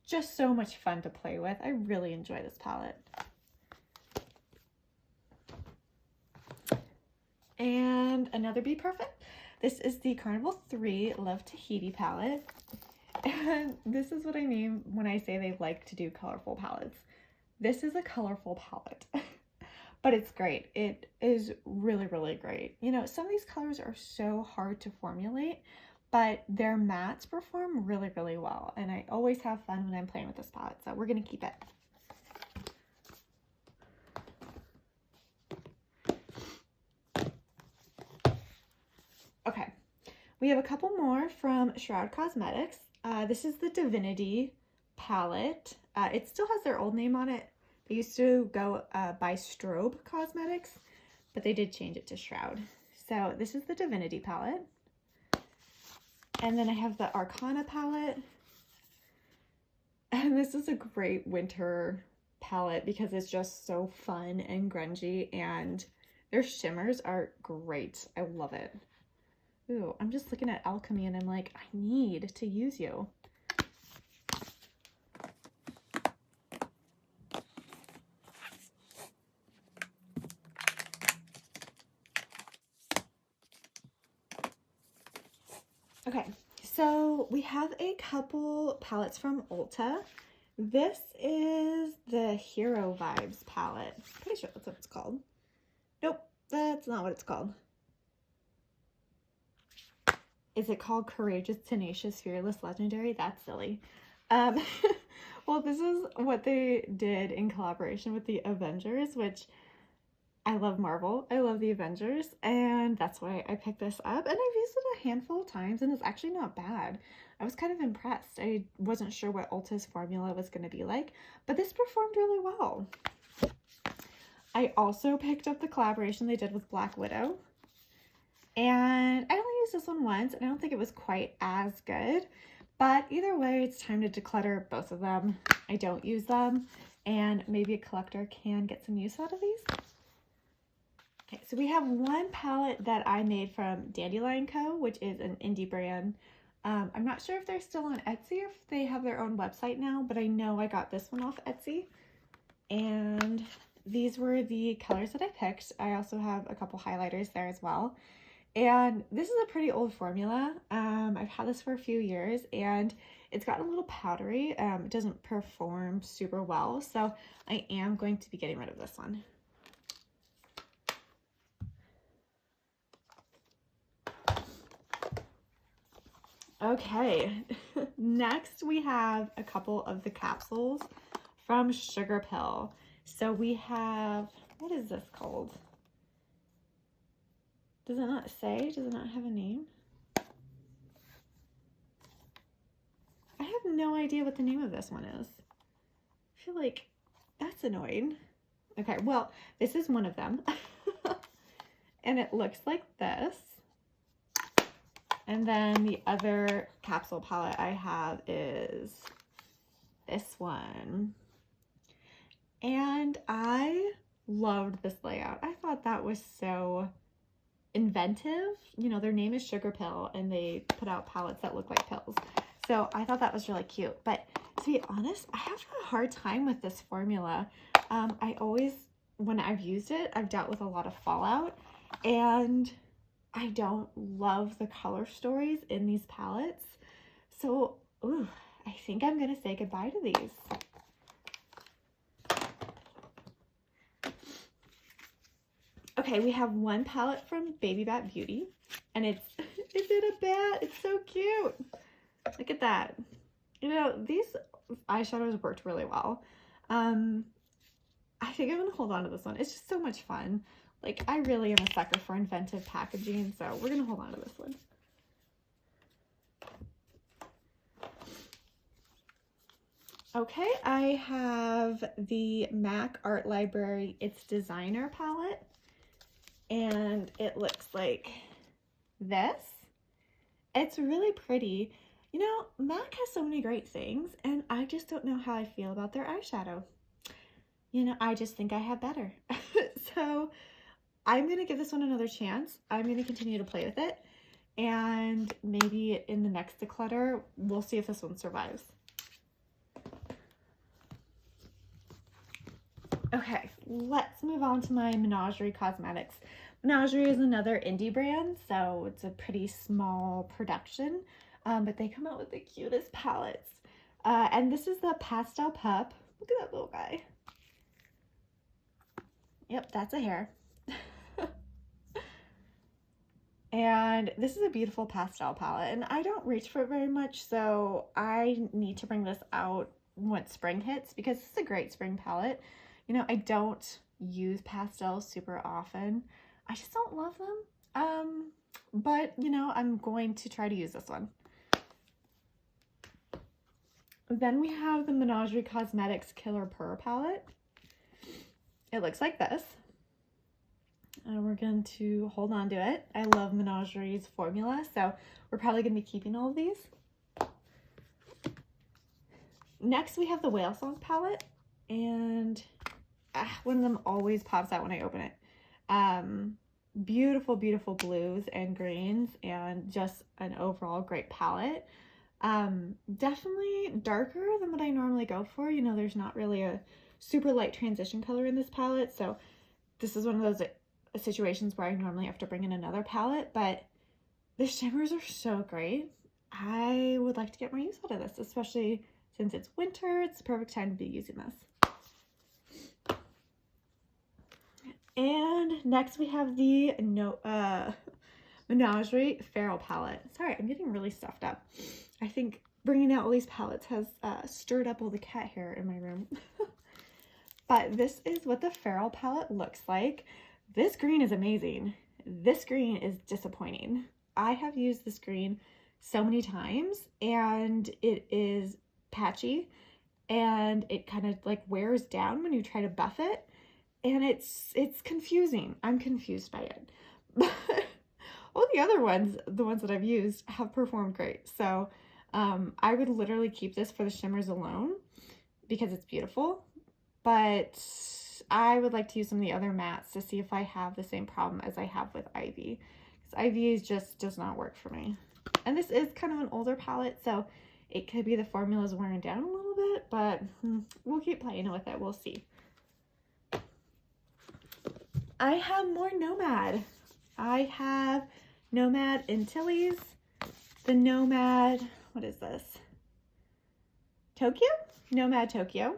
just so much fun to play with. I really enjoy this palette. And another Be Perfect. This is the Carnival 3 Love Tahiti palette. And this is what I mean when I say they like to do colorful palettes. This is a colorful palette, but it's great. It is really, really great. You know, some of these colors are so hard to formulate, but their mattes perform really, really well. And I always have fun when I'm playing with this palette, so we're going to keep it. Okay, we have a couple more from Shroud Cosmetics. This is the Divinity Palette. It still has their old name on it. They used to go by Strobe Cosmetics, but they did change it to Shroud. So this is the Divinity Palette. And then I have the Arcana Palette. And this is a great winter palette because it's just so fun and grungy, and their shimmers are great. I love it. Ooh, I'm just looking at Alchemy and I'm like, I need to use you. Okay, so we have a couple palettes from Ulta. This is the Hero Vibes palette. Pretty sure that's what it's called. Nope, that's not what it's called. Is it called Courageous, Tenacious, Fearless, Legendary? That's silly. Well, this is what they did in collaboration with the Avengers, which I love Marvel. I love the Avengers, and that's why I picked this up. And I've used it a handful of times, and it's actually not bad. I was kind of impressed. I wasn't sure what Ulta's formula was going to be like, but this performed really well. I also picked up the collaboration they did with Black Widow, and I only used this one once, and I don't think it was quite as good, but either way, it's time to declutter both of them. I don't use them, and maybe a collector can get some use out of these. Okay, so we have one palette that I made from Dandelion Co., which is an indie brand. I'm not sure if they're still on Etsy or if they have their own website now, but I know I got this one off Etsy. And these were the colors that I picked. I also have a couple highlighters there as well. And this is a pretty old formula. I've had this for a few years, and it's gotten a little powdery. It doesn't perform super well, so I am going to be getting rid of this one. Okay, next we have a couple of the capsules from Sugar Pill. So we have, what is this called? Does it not say? Does it not have a name? I have no idea what the name of this one is. I feel like that's annoying. Okay, well, this is one of them. And it looks like this. And then the other capsule palette I have is this one. And I loved this layout. I thought that was so inventive. You know, their name is Sugar Pill, and they put out palettes that look like pills. So I thought that was really cute. But to be honest, I have a hard time with this formula. I always, when I've used it, I've dealt with a lot of fallout. And I don't love the color stories in these palettes. So, ooh, I think I'm going to say goodbye to these. Okay, we have one palette from Baby Bat Beauty, and it's in a bat. It's so cute. Look at that. You know, these eyeshadows worked really well. I think I'm going to hold on to this one. It's just so much fun. Like, I really am a sucker for inventive packaging, so we're going to hold on to this one. Okay, I have the MAC Art Library It's Designer palette, and it looks like this. It's really pretty. You know, MAC has so many great things, and I just don't know how I feel about their eyeshadow. You know, I just think I have better. So I'm going to give this one another chance. I'm going to continue to play with it, and maybe in the next declutter, we'll see if this one survives. Okay, let's move on to my Menagerie Cosmetics. Menagerie is another indie brand, so it's a pretty small production, but they come out with the cutest palettes. And this is the Pastel Pup. Look at that little guy. Yep, that's a hair. And this is a beautiful pastel palette, and I don't reach for it very much, so I need to bring this out once spring hits, because this is a great spring palette. You know, I don't use pastels super often. I just don't love them. But, you know, I'm going to try to use this one. Then we have the Menagerie Cosmetics Killer Purr palette. It looks like this. And we're going to hold on to it. I love Menagerie's formula, so we're probably going to be keeping all of these. Next, we have the Whale Song palette, and one of them always pops out when I open it. Beautiful, beautiful blues and greens, and just an overall great palette. Definitely darker than what I normally go for. You know, there's not really a super light transition color in this palette, so this is one of those situations where I normally have to bring in another palette, but the shimmers are so great. I would like to get more use out of this, especially since it's winter. It's the perfect time to be using this. And next we have the Menagerie Feral palette. Sorry, I'm getting really stuffed up. I think bringing out all these palettes has stirred up all the cat hair in my room. But this is what the Feral palette looks like. This green is amazing. This green is disappointing. I have used this green so many times and it is patchy and it kind of like wears down when you try to buff it, and it's confusing. I'm confused by it. But all the other ones, the ones that I've used, have performed great. So I would literally keep this for the shimmers alone because it's beautiful, but I would like to use some of the other mattes to see if I have the same problem as I have with Ivy, because Ivy just does not work for me. And this is kind of an older palette, so it could be the formula's wearing down a little bit, but we'll keep playing with it. We'll see. I have more Nomad. I have Nomad Antilles, the Nomad, what is this? Tokyo? Nomad Tokyo.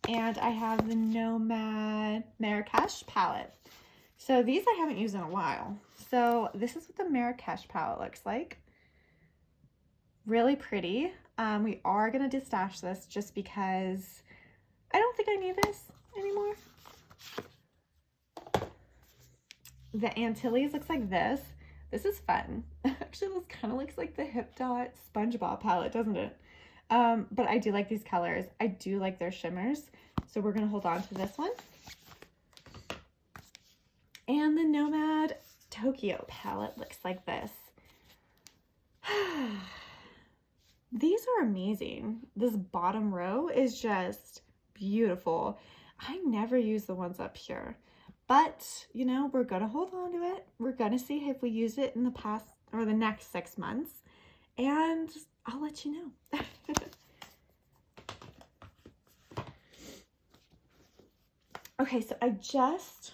And I have the Nomad Marrakesh palette. So these I haven't used in a while. So this is what the Marrakesh palette looks like. Really pretty. We are going to destash this just because I don't think I need this anymore. The Antilles looks like this. This is fun. Actually, this kind of looks like the Hip Dot Spongebob palette, doesn't it? But I do like these colors. I do like their shimmers. So we're going to hold on to this one. And the Nomad Tokyo palette looks like this. These are amazing. This bottom row is just beautiful. I never use the ones up here. But, you know, we're going to hold on to it. We're going to see if we use it in the past or the next 6 months. And I'll let you know. Okay, so I just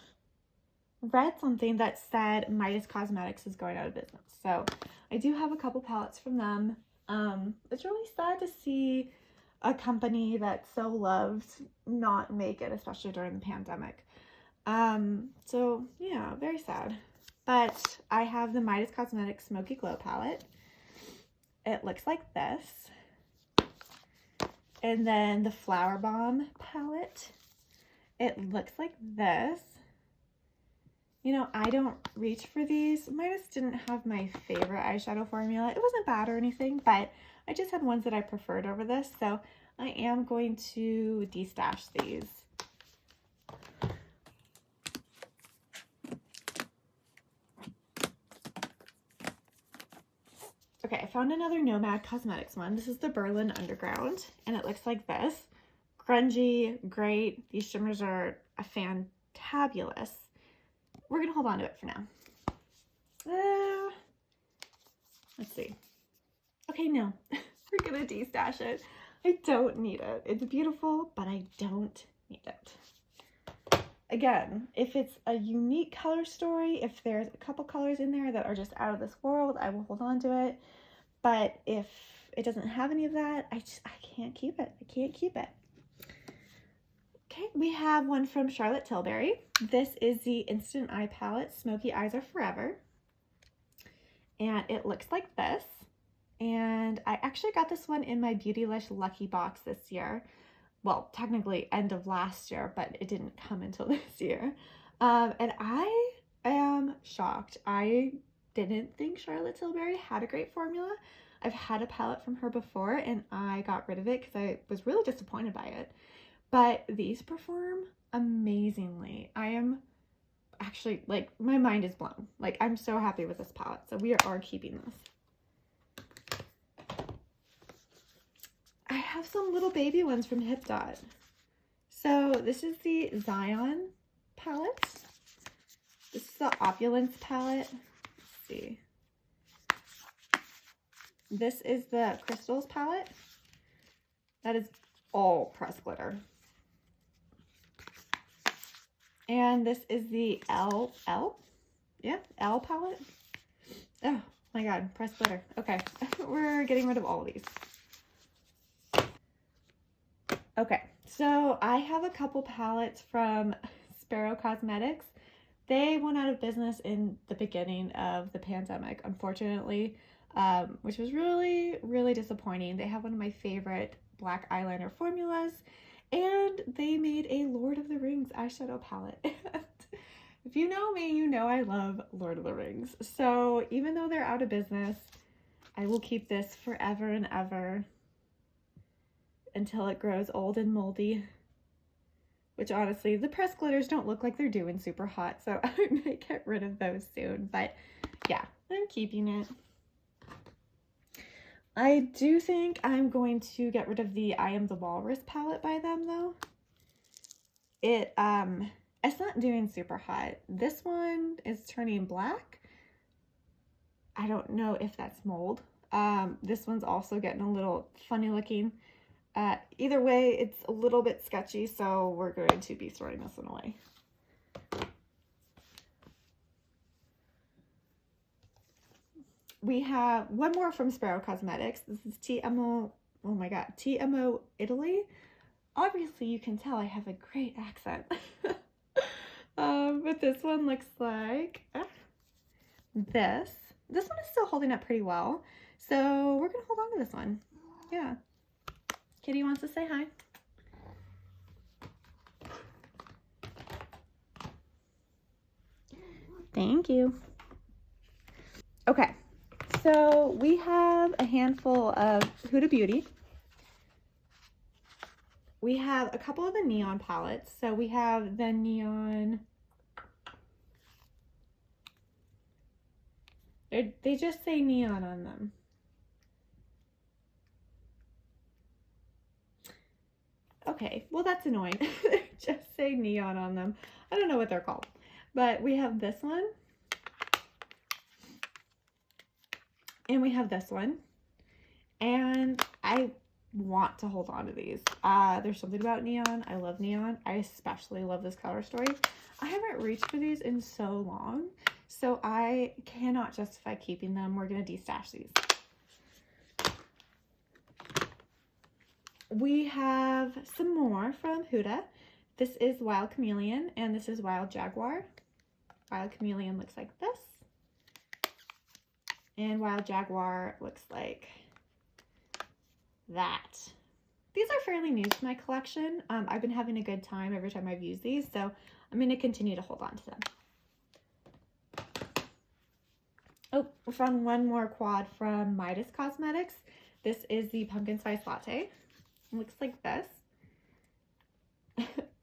read something that said Midas Cosmetics is going out of business. So I do have a couple palettes from them. It's really sad to see a company that's so loved not make it, especially during the pandemic. So yeah, very sad. But I have the Midas Cosmetics Smoky Glow palette. It looks like this. And then the Flower Bomb palette. It looks like this. You know, I don't reach for these. Midas didn't have my favorite eyeshadow formula. It wasn't bad or anything, but I just had ones that I preferred over this. So I am going to destash these. Okay, I found another Nomad Cosmetics one. This is the Berlin Underground, and it looks like this. Grungy, great. These shimmers are fantabulous. We're going to hold on to it for now. Let's see. Okay, no. We're going to destash it. I don't need it. It's beautiful, but I don't need it. Again, if it's a unique color story, if there's a couple colors in there that are just out of this world, I will hold on to it. But if it doesn't have any of that, I can't keep it. I can't keep it. Okay, we have one from Charlotte Tilbury. This is the Instant Eye Palette, Smoky Eyes Are Forever. And it looks like this. And I actually got this one in my Beautylish Lucky Box this year. Well, technically end of last year, but it didn't come until this year. And I am shocked. I didn't think Charlotte Tilbury had a great formula. I've had a palette from her before and I got rid of it because I was really disappointed by it. But these perform amazingly. I am actually, like, my mind is blown. Like, I'm so happy with this palette. So we are keeping this. I have some little baby ones from Hip Dot. So this is the Zion palette. This is the Opulence palette. Let's see. This is the Crystals palette. That is all pressed glitter. And this is the L palette. Oh my god, pressed glitter. Okay, we're getting rid of all of these. Okay, so I have a couple palettes from Sparrow Cosmetics. They went out of business in the beginning of the pandemic, unfortunately, which was really, really disappointing. They have one of my favorite black eyeliner formulas, and they made a Lord of the Rings eyeshadow palette. if you know me, you know I love Lord of the Rings. So even though they're out of business, I will keep this forever and ever until it grows old and moldy. Which honestly, the pressed glitters don't look like they're doing super hot, so I might get rid of those soon. But yeah, I'm keeping it. I do think I'm going to get rid of the I Am the Walrus palette by them though. It's not doing super hot. This one is turning black. I don't know if that's mold. This one's also getting a little funny looking. Either way, it's a little bit sketchy, so we're going to be throwing this one away. We have one more from Sparrow Cosmetics. This is TMO, oh my god, TMO Italy. Obviously, you can tell I have a great accent. But this one looks like this. This one is still holding up pretty well, so we're gonna hold on to this one. Yeah. Kitty wants to say hi. Thank you. Okay, so we have a handful of Huda Beauty. We have a couple of the neon palettes. So we have the neon. They just say neon on them. Okay, well that's annoying. They just say neon on them. I don't know what they're called. But we have this one. And we have this one. And I want to hold on to these. There's something about neon. I love neon. I especially love this color story. I haven't reached for these in so long, so I cannot justify keeping them. We're going to destash these. We have some more from Huda. This is Wild Chameleon, and this is Wild Jaguar. Wild Chameleon looks like this. And Wild Jaguar looks like that. These are fairly new to my collection. I've been having a good time every time I've used these, so I'm going to continue to hold on to them. Oh, we found one more quad from Midas Cosmetics. This is the Pumpkin Spice Latte. It looks like this.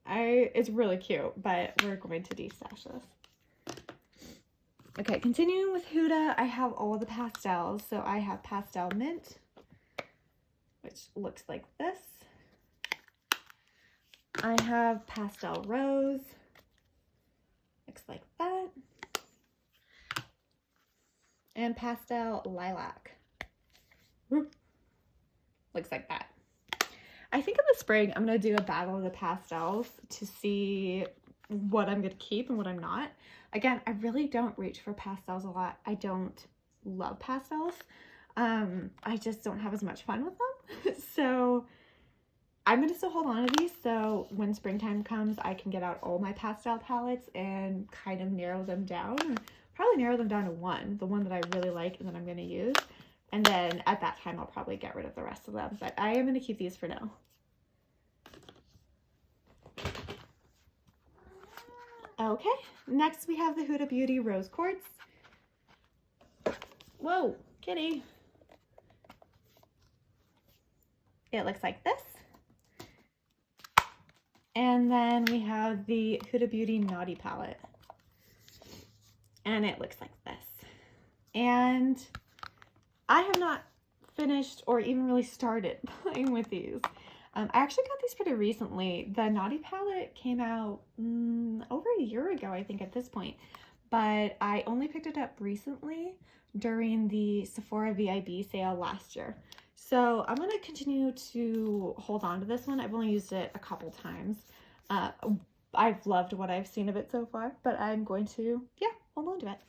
It's really cute, but we're going to destash this. Okay, continuing with Huda, I have all the pastels. So I have Pastel Mint, which looks like this. I have Pastel Rose, looks like that. And Pastel Lilac, looks like that. I think in the spring, I'm going to do a battle of the pastels to see what I'm going to keep and what I'm not. Again, I really don't reach for pastels a lot. I don't love pastels. I just don't have as much fun with them. So I'm going to still hold on to these. So when springtime comes, I can get out all my pastel palettes and kind of narrow them down. Probably narrow them down to one, the one that I really like and that I'm going to use. And then at that time, I'll probably get rid of the rest of them. But I am going to keep these for now. Okay, next we have the Huda Beauty Rose Quartz. Whoa, kitty. It looks like this. And then we have the Huda Beauty Naughty Palette. And it looks like this. And I have not finished or even really started playing with these. I actually got these pretty recently. The Naughty Palette came out over a year ago, I think, at this point. But I only picked it up recently during the Sephora VIB sale last year. So I'm going to continue to hold on to this one. I've only used it a couple times. I've loved what I've seen of it so far, but I'm going to, yeah, hold on to it.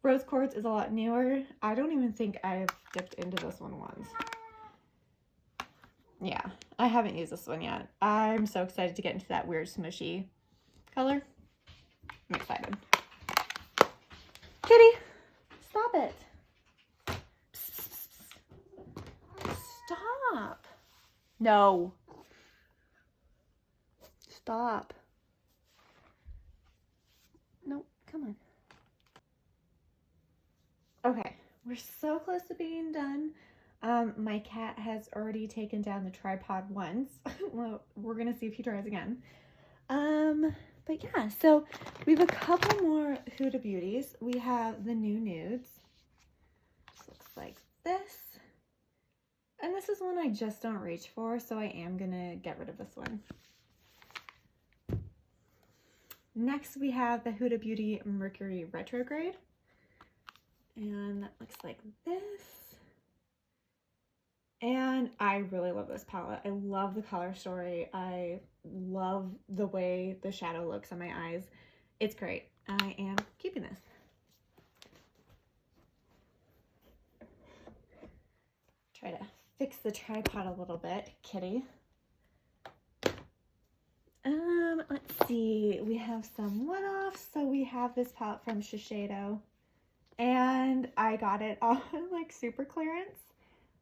Rose Quartz is a lot newer. I don't even think I've dipped into this one once. Yeah, I haven't used this one yet. I'm so excited to get into that weird smushy color. I'm excited. Kitty, stop it. Stop. No. Stop. come on. Okay, we're so close to being done. My cat has already taken down the tripod once. Well, we're gonna see if he tries again. But yeah, so we have a couple more Huda Beauties. We have the new Nudes. This looks like this. And this is one I just don't reach for, so I am gonna get rid of this one. Next, we have the Huda Beauty Mercury Retrograde. And that looks like this. And I really love this palette. I love the color story. I love the way the shadow looks on my eyes. It's great. I am keeping this. Try to fix the tripod a little bit, kitty. Let's see. We have some one-offs. So we have this palette from Shiseido. And I got it on like super clearance,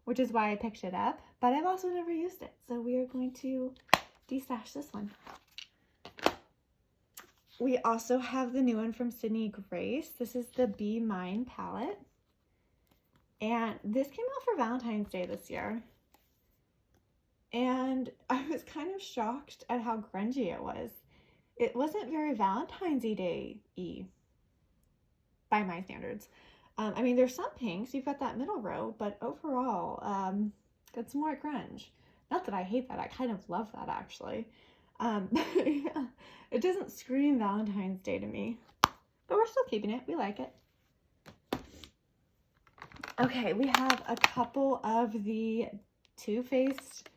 which is why I picked it up. But I've also never used it. So we are going to destash this one. We also have the new one from Sydney Grace. This is the Be Mine palette. And this came out for Valentine's Day this year. And I was kind of shocked at how grungy it was. It wasn't very Valentine's Day-y by my standards. I mean, there's some pinks. You've got that middle row, but overall, it's more grunge. Not that I hate that. I kind of love that, actually. But yeah, it doesn't scream Valentine's Day to me. But we're still keeping it. We like it. Okay, we have a couple of the Too Faced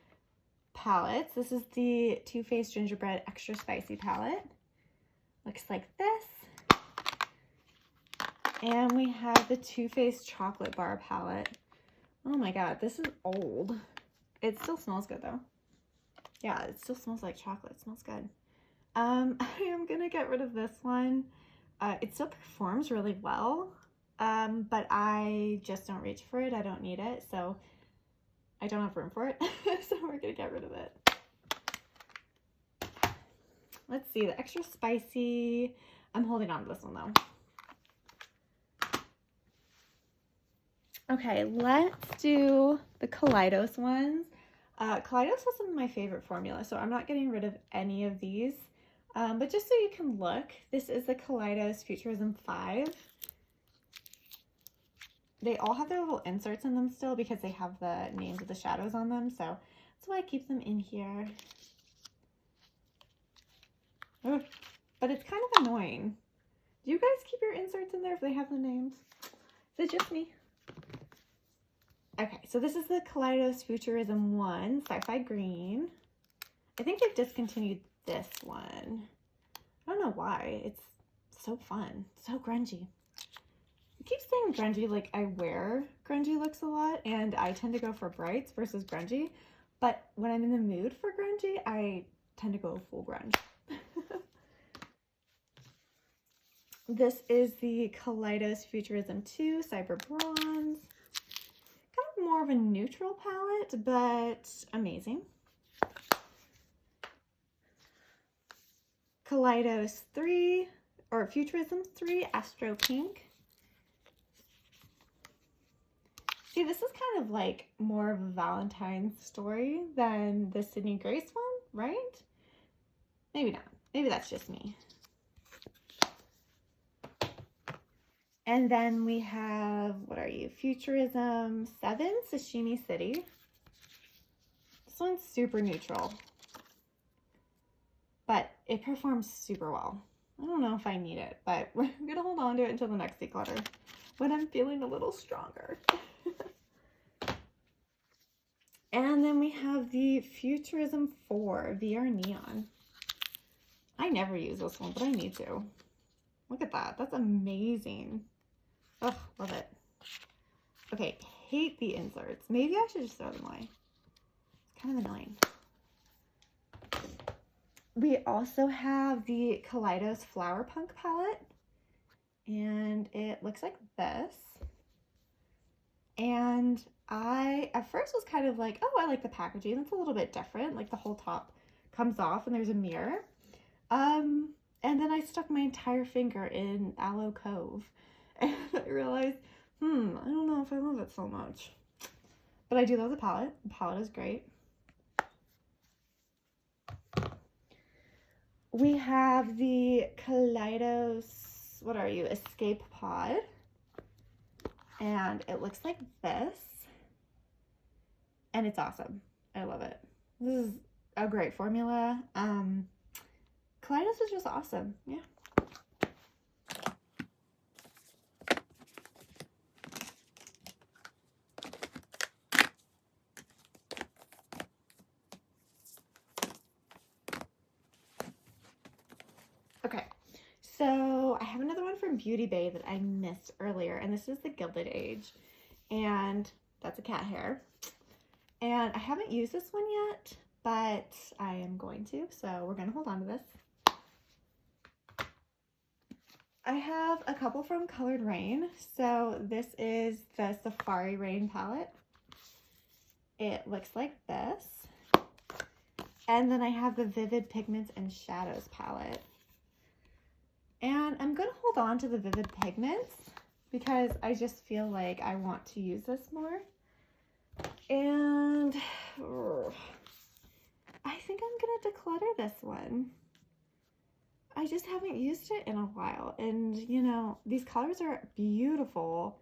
palettes. This is the Too Faced Gingerbread Extra Spicy palette. Looks like this. And we have the Too Faced Chocolate Bar palette. Oh my god, this is old. It still smells good though. Yeah, it still smells like chocolate. It smells good. I am gonna get rid of this one. It still performs really well, but I just don't reach for it. I don't need it, so I don't have room for it. So we're gonna get rid of it. Let's see, the extra spicy. I'm holding on to this one though. Okay, let's do the Kaleidos ones. Kaleidos was some of my favorite formulas, so I'm not getting rid of any of these. But just so you can look, this is the Kaleidos Futurism 5. They all have their little inserts in them still because they have the names of the shadows on them, so that's why I keep them in here. Ugh, but it's kind of annoying. Do you guys keep your inserts in there if they have the names? Is it just me? Okay, so this is the Kaleidos Futurism 1 Sci-Fi Green. I think they've discontinued this one. I don't know why. It's so fun. So grungy. I keep saying grungy like I wear grungy looks a lot, and I tend to go for brights versus grungy. But when I'm in the mood for grungy, I tend to go full grunge. This is the Kaleidos Futurism 2 Cyber Bronze. Kind of more of a neutral palette, but amazing. Kaleidos 3, or Futurism 3 Astro Pink. See, this is kind of like more of a Valentine's story than the Sydney Grace one, right? Maybe not. Maybe that's just me. And then we have, what are you? Futurism 7 Sashimi City. This one's super neutral, but it performs super well. I don't know if I need it, but we're gonna hold on to it until the next declutter when I'm feeling a little stronger. And then we have the Futurism 4 VR Neon. I never use this one, but I need to. Look at that. That's amazing. Oh, love it. Okay, hate the inserts. Maybe I should just throw them away. It's kind of annoying. We also have the Kaleidos Flower Punk palette. And it looks like this. And I, at first, was kind of like, oh, I like the packaging. It's a little bit different. Like, the whole top comes off and there's a mirror. And then I stuck my entire finger in Aloe Cove. And I realized, I don't know if I love it so much. But I do love the palette. The palette is great. We have the Kaleidos, what are you, Escape Pod. And it looks like this. And it's awesome. I love it. This is a great formula. Kaleidos is just awesome. Yeah. Okay, so I have another one from Beauty Bay that I missed earlier, and this is the Gilded Age, and that's a cat hair. And I haven't used this one yet, but I am going to, so we're going to hold on to this. I have a couple from Colored Rain. So this is the Safari Rain palette. It looks like this. And then I have the Vivid Pigments and Shadows palette. And I'm going to hold on to the Vivid Pigments because I just feel like I want to use this more. And I think I'm going to declutter this one. I just haven't used it in a while. And, you know, these colors are beautiful,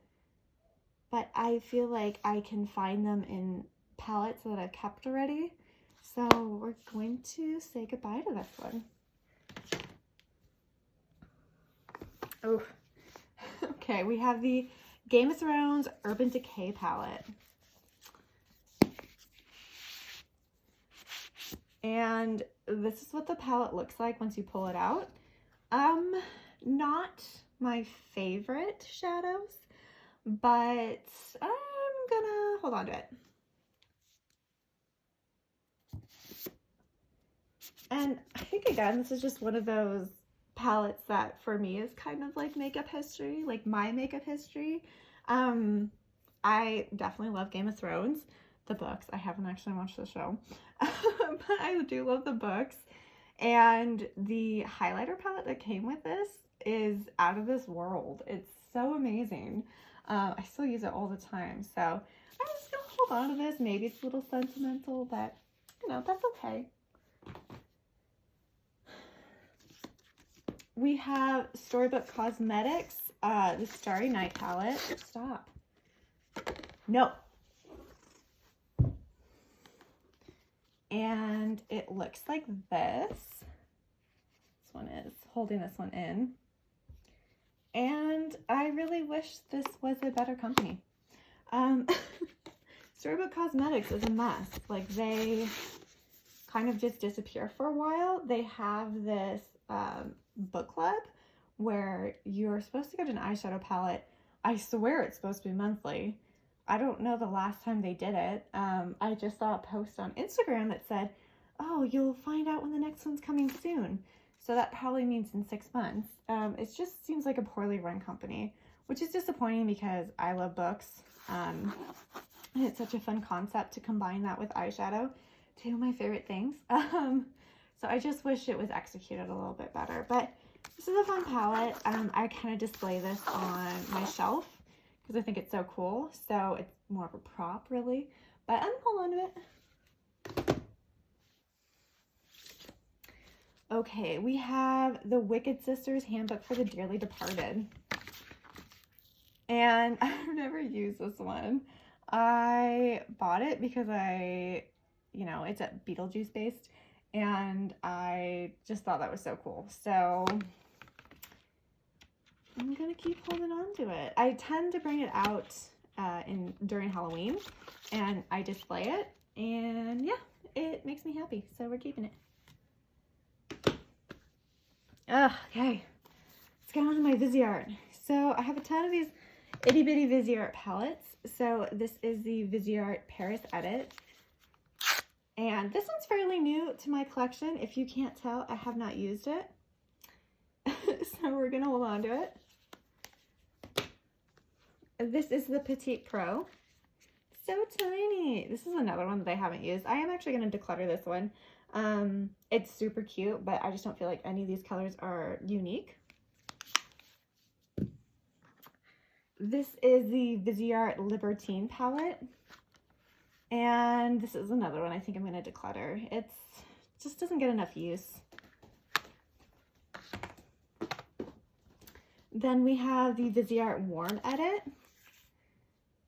but I feel like I can find them in palettes that I've kept already. So we're going to say goodbye to this one. Oh, okay, we have the Game of Thrones Urban Decay palette. And this is what the palette looks like once you pull it out. Not my favorite shadows, but I'm gonna hold on to it. And I think, again, this is just one of those palettes that for me is kind of like makeup history, like my makeup history. I definitely love Game of Thrones, the books. I haven't actually watched the show, but I do love the books. And the highlighter palette that came with this is out of this world. It's so amazing. I still use it all the time, so I'm just gonna hold on to this. Maybe it's a little sentimental, but you know, that's okay. We have Storybook Cosmetics, the Starry Night palette. Stop. No. And it looks like this. This one is holding this one in. And I really wish this was a better company. Storybook Cosmetics is a mess. Like, they kind of just disappear for a while. They have this book club where you're supposed to get an eyeshadow palette. I swear it's supposed to be monthly. I don't know the last time they did it. I just saw a post on Instagram that said, oh, you'll find out when the next one's coming soon. So that probably means in 6 months. It just seems like a poorly run company, which is disappointing because I love books. And it's such a fun concept to combine that with eyeshadow. Two of my favorite things. So I just wish it was executed a little bit better. But this is a fun palette. I kind of display this on my shelf because I think it's so cool. So it's more of a prop, really. But I'm gonna hold on to it. Okay, we have the Wicked Sisters Handbook for the Dearly Departed. And I've never used this one. I bought it because it's a Beetlejuice based. And I just thought that was so cool. So I'm going to keep holding on to it. I tend to bring it out during Halloween. And I display it. And yeah, it makes me happy. So we're keeping it. Okay, let's get on to my Viseart. So I have a ton of these itty bitty Viseart palettes. So this is the Viseart Paris Edit. And this one's fairly new to my collection. If you can't tell, I have not used it. So we're gonna hold on to it. This is the Petite Pro. So tiny. This is another one that I haven't used. I am actually gonna declutter this one. It's super cute, but I just don't feel like any of these colors are unique. This is the Viseart Libertine palette. And this is another one I think I'm going to declutter. It just doesn't get enough use. Then we have the Viseart Warm Edit.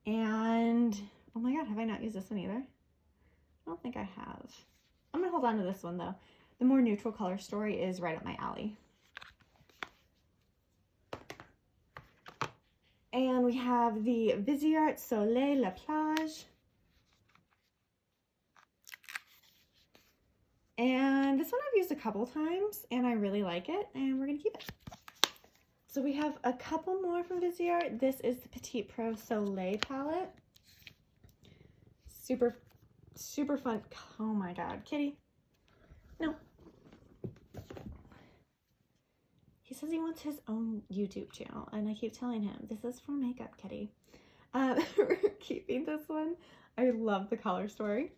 And, oh my god, have I not used this one either? I don't think I have. I'm going to hold on to this one though. The more neutral color story is right up my alley. And we have the Viseart Soleil La Plage. And this one I've used a couple times and I really like it and we're going to keep it. So we have a couple more from Viseart. This is the Petite Pro Soleil palette. Super, super fun. Oh my god, kitty. No. He says he wants his own YouTube channel and I keep telling him, this is for makeup, kitty. We're keeping this one. I love the color story.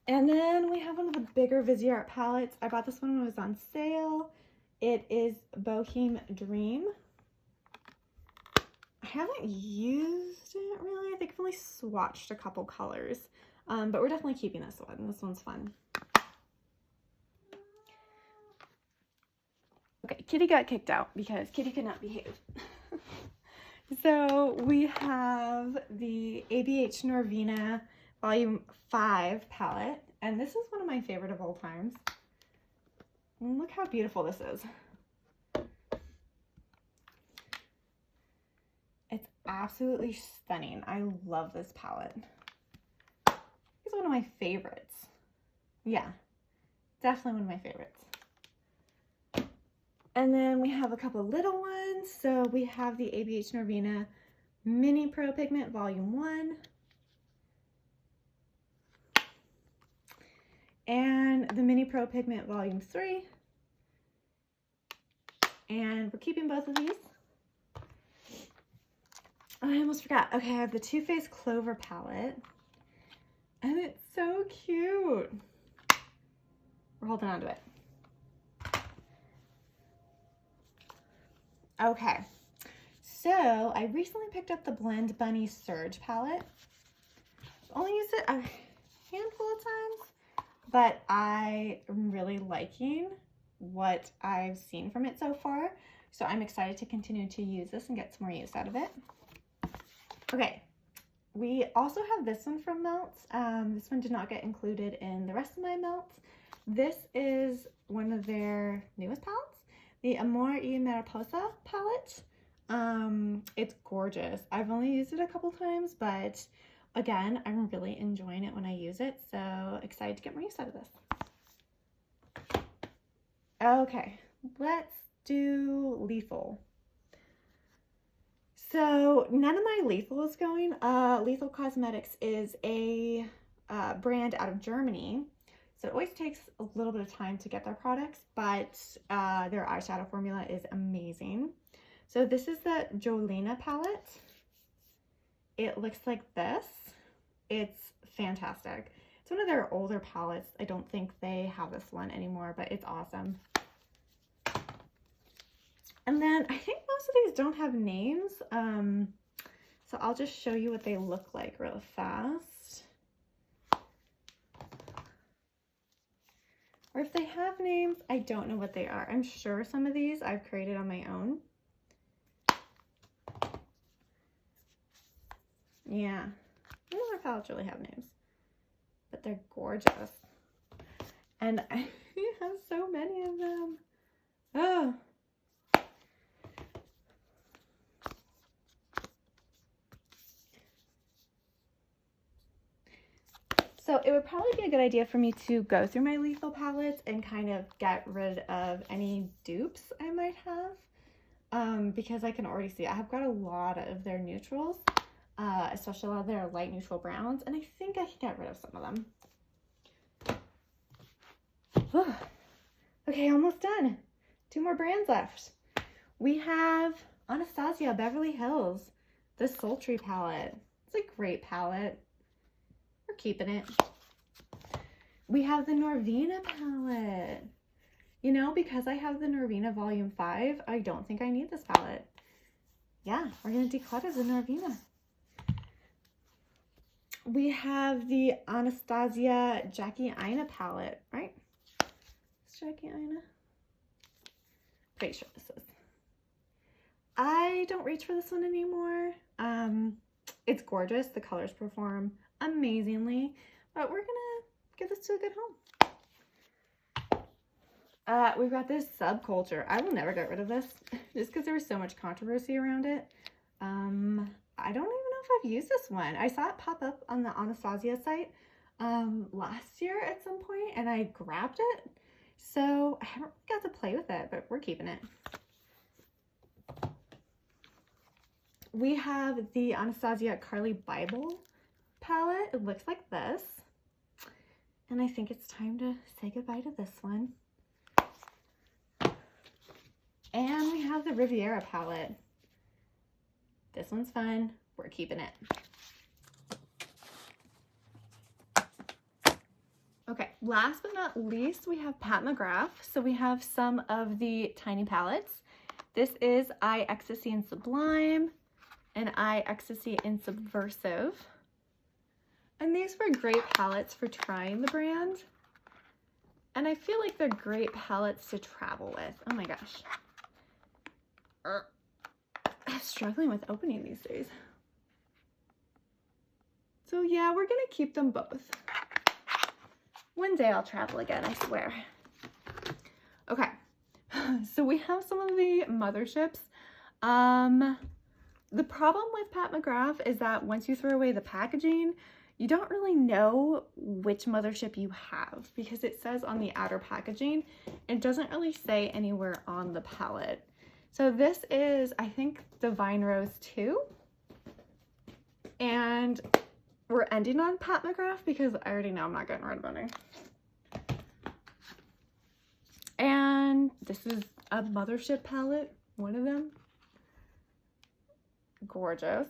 And then we have one of the bigger Viseart palettes. I bought this one when it was on sale. It is Boheme Dream. I haven't used it really. I think I've only swatched a couple colors. But we're definitely keeping this one. This one's fun. Okay, Kitty got kicked out because Kitty could not behave. So we have the ABH Norvina Volume 5 palette, and this is one of my favorite of all times. And look how beautiful this is. It's absolutely stunning. I love this palette. It's one of my favorites. Yeah, definitely one of my favorites. And then we have a couple little ones. So we have the ABH Norvina Mini Pro Pigment Volume 1. And the Mini Pro Pigment Volume 3. And we're keeping both of these. Oh, I almost forgot. Okay, I have the Too Faced Clover palette. And it's so cute. We're holding on to it. Okay, so I recently picked up the Blend Bunny Surge palette. I've only used it a handful of times, but I am really liking what I've seen from it so far. So I'm excited to continue to use this and get some more use out of it. Okay, we also have this one from Melts. This one did not get included in the rest of my Melts. This is one of their newest palettes. The Amor y Mariposa palette. It's gorgeous. I've only used it a couple times, but again, I'm really enjoying it when I use it. So excited to get more use out of this. Okay, let's do Lethal. So none of my Lethal is going. Lethal Cosmetics is a brand out of Germany. So it always takes a little bit of time to get their products, but their eyeshadow formula is amazing. So this is the Jolena palette. It looks like this. It's fantastic. It's one of their older palettes. I don't think they have this one anymore, but it's awesome. And then I think most of these don't have names. So I'll just show you what they look like real fast. Or if they have names, I don't know what they are. I'm sure some of these I've created on my own. Yeah, none of our palettes really have names, but they're gorgeous. And I have so many of them. Oh. So it would probably be a good idea for me to go through my Lethal palettes and kind of get rid of any dupes I might have, because I can already see I have got a lot of their neutrals, especially a lot of their light neutral browns, and I think I can get rid of some of them. Okay, almost done. 2 more brands left. We have Anastasia Beverly Hills, the Sultry palette. It's a great palette. We're keeping it. we have the Norvina palette. You know, because I have the Norvina Volume 5, I don't think I need this palette. Yeah, we're going to declutter the Norvina. We have the Anastasia Jackie Aina palette, right? It's Jackie Aina. Pretty sure this is. I don't reach for this one anymore. It's gorgeous. The colors perform amazingly, but we're gonna give this to a good home. We've got this Subculture. I will never get rid of this just because there was so much controversy around it. I don't even know if I've used this one. I saw it pop up on the Anastasia site last year at some point, and I grabbed it. So I haven't got to play with it, but we're keeping it. We have the Anastasia Carly Bible palette. It looks like this. And I think it's time to say goodbye to this one. And we have the Riviera palette. This one's fun. We're keeping it. Okay, last but not least, we have Pat McGrath. So we have some of the tiny palettes. This is Eye Ecstasy and Sublime and Eye Ecstasy and Subversive. And these were great palettes for trying the brand. And I feel like they're great palettes to travel with. Oh my gosh. I'm struggling with opening these days. So yeah, we're gonna keep them both. One day I'll travel again, I swear. Okay, so we have some of the motherships. The problem with Pat McGrath is that once you throw away the packaging, you don't really know which mothership you have because it says on the outer packaging. It doesn't really say anywhere on the palette. So this is, I think, Divine Rose 2. And we're ending on Pat McGrath because I already know I'm not getting rid of any. And this is a mothership palette, one of them. Gorgeous.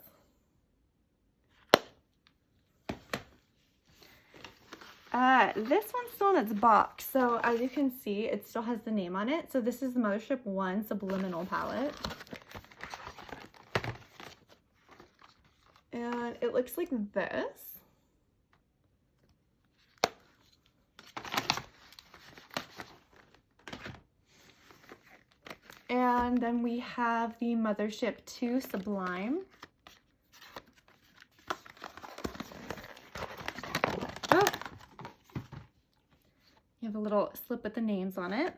This one's still in its box, so as you can see, it still has the name on it. So this is the Mothership 1 Subliminal palette. And it looks like this. And then we have the Mothership 2 Sublime. Oh! You have a little slip with the names on it.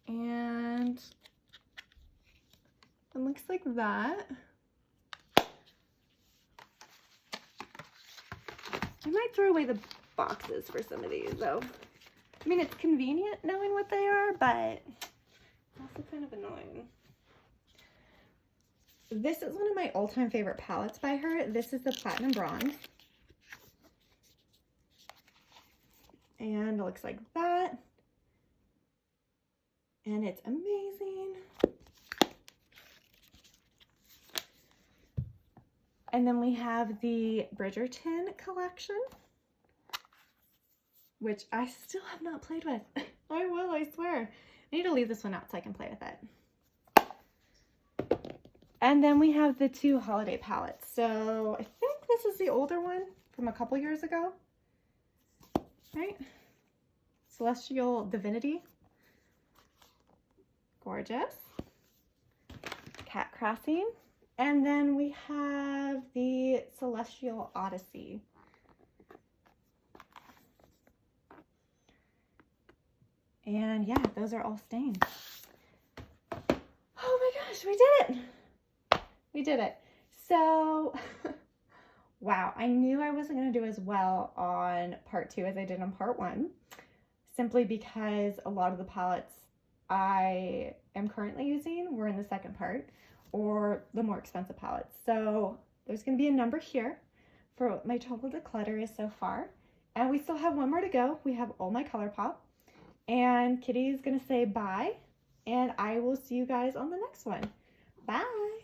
And it looks like that. I might throw away the boxes for some of these though. I mean, it's convenient knowing what they are, but it's also kind of annoying. This is one of my all-time favorite palettes by her. This is the Platinum Bronze. And it looks like that. And it's amazing. And then we have the Bridgerton collection, which I still have not played with. I will, I swear. I need to leave this one out so I can play with it. And then we have the 2 holiday palettes. So I think this is the older one from a couple years ago. Right? Celestial Divinity. Gorgeous. Cat Crossing. And then we have the Celestial Odyssey. And yeah, those are all stained. Oh my gosh, we did it! We did it. So, wow, I knew I wasn't going to do as well on part 2 as I did on part 1, simply because a lot of the palettes I am currently using were in the second part, or the more expensive palettes. So there's going to be a number here for what my total declutter is so far. And we still have one more to go. We have all my ColourPop. And Kitty is going to say bye, and I will see you guys on the next one. Bye!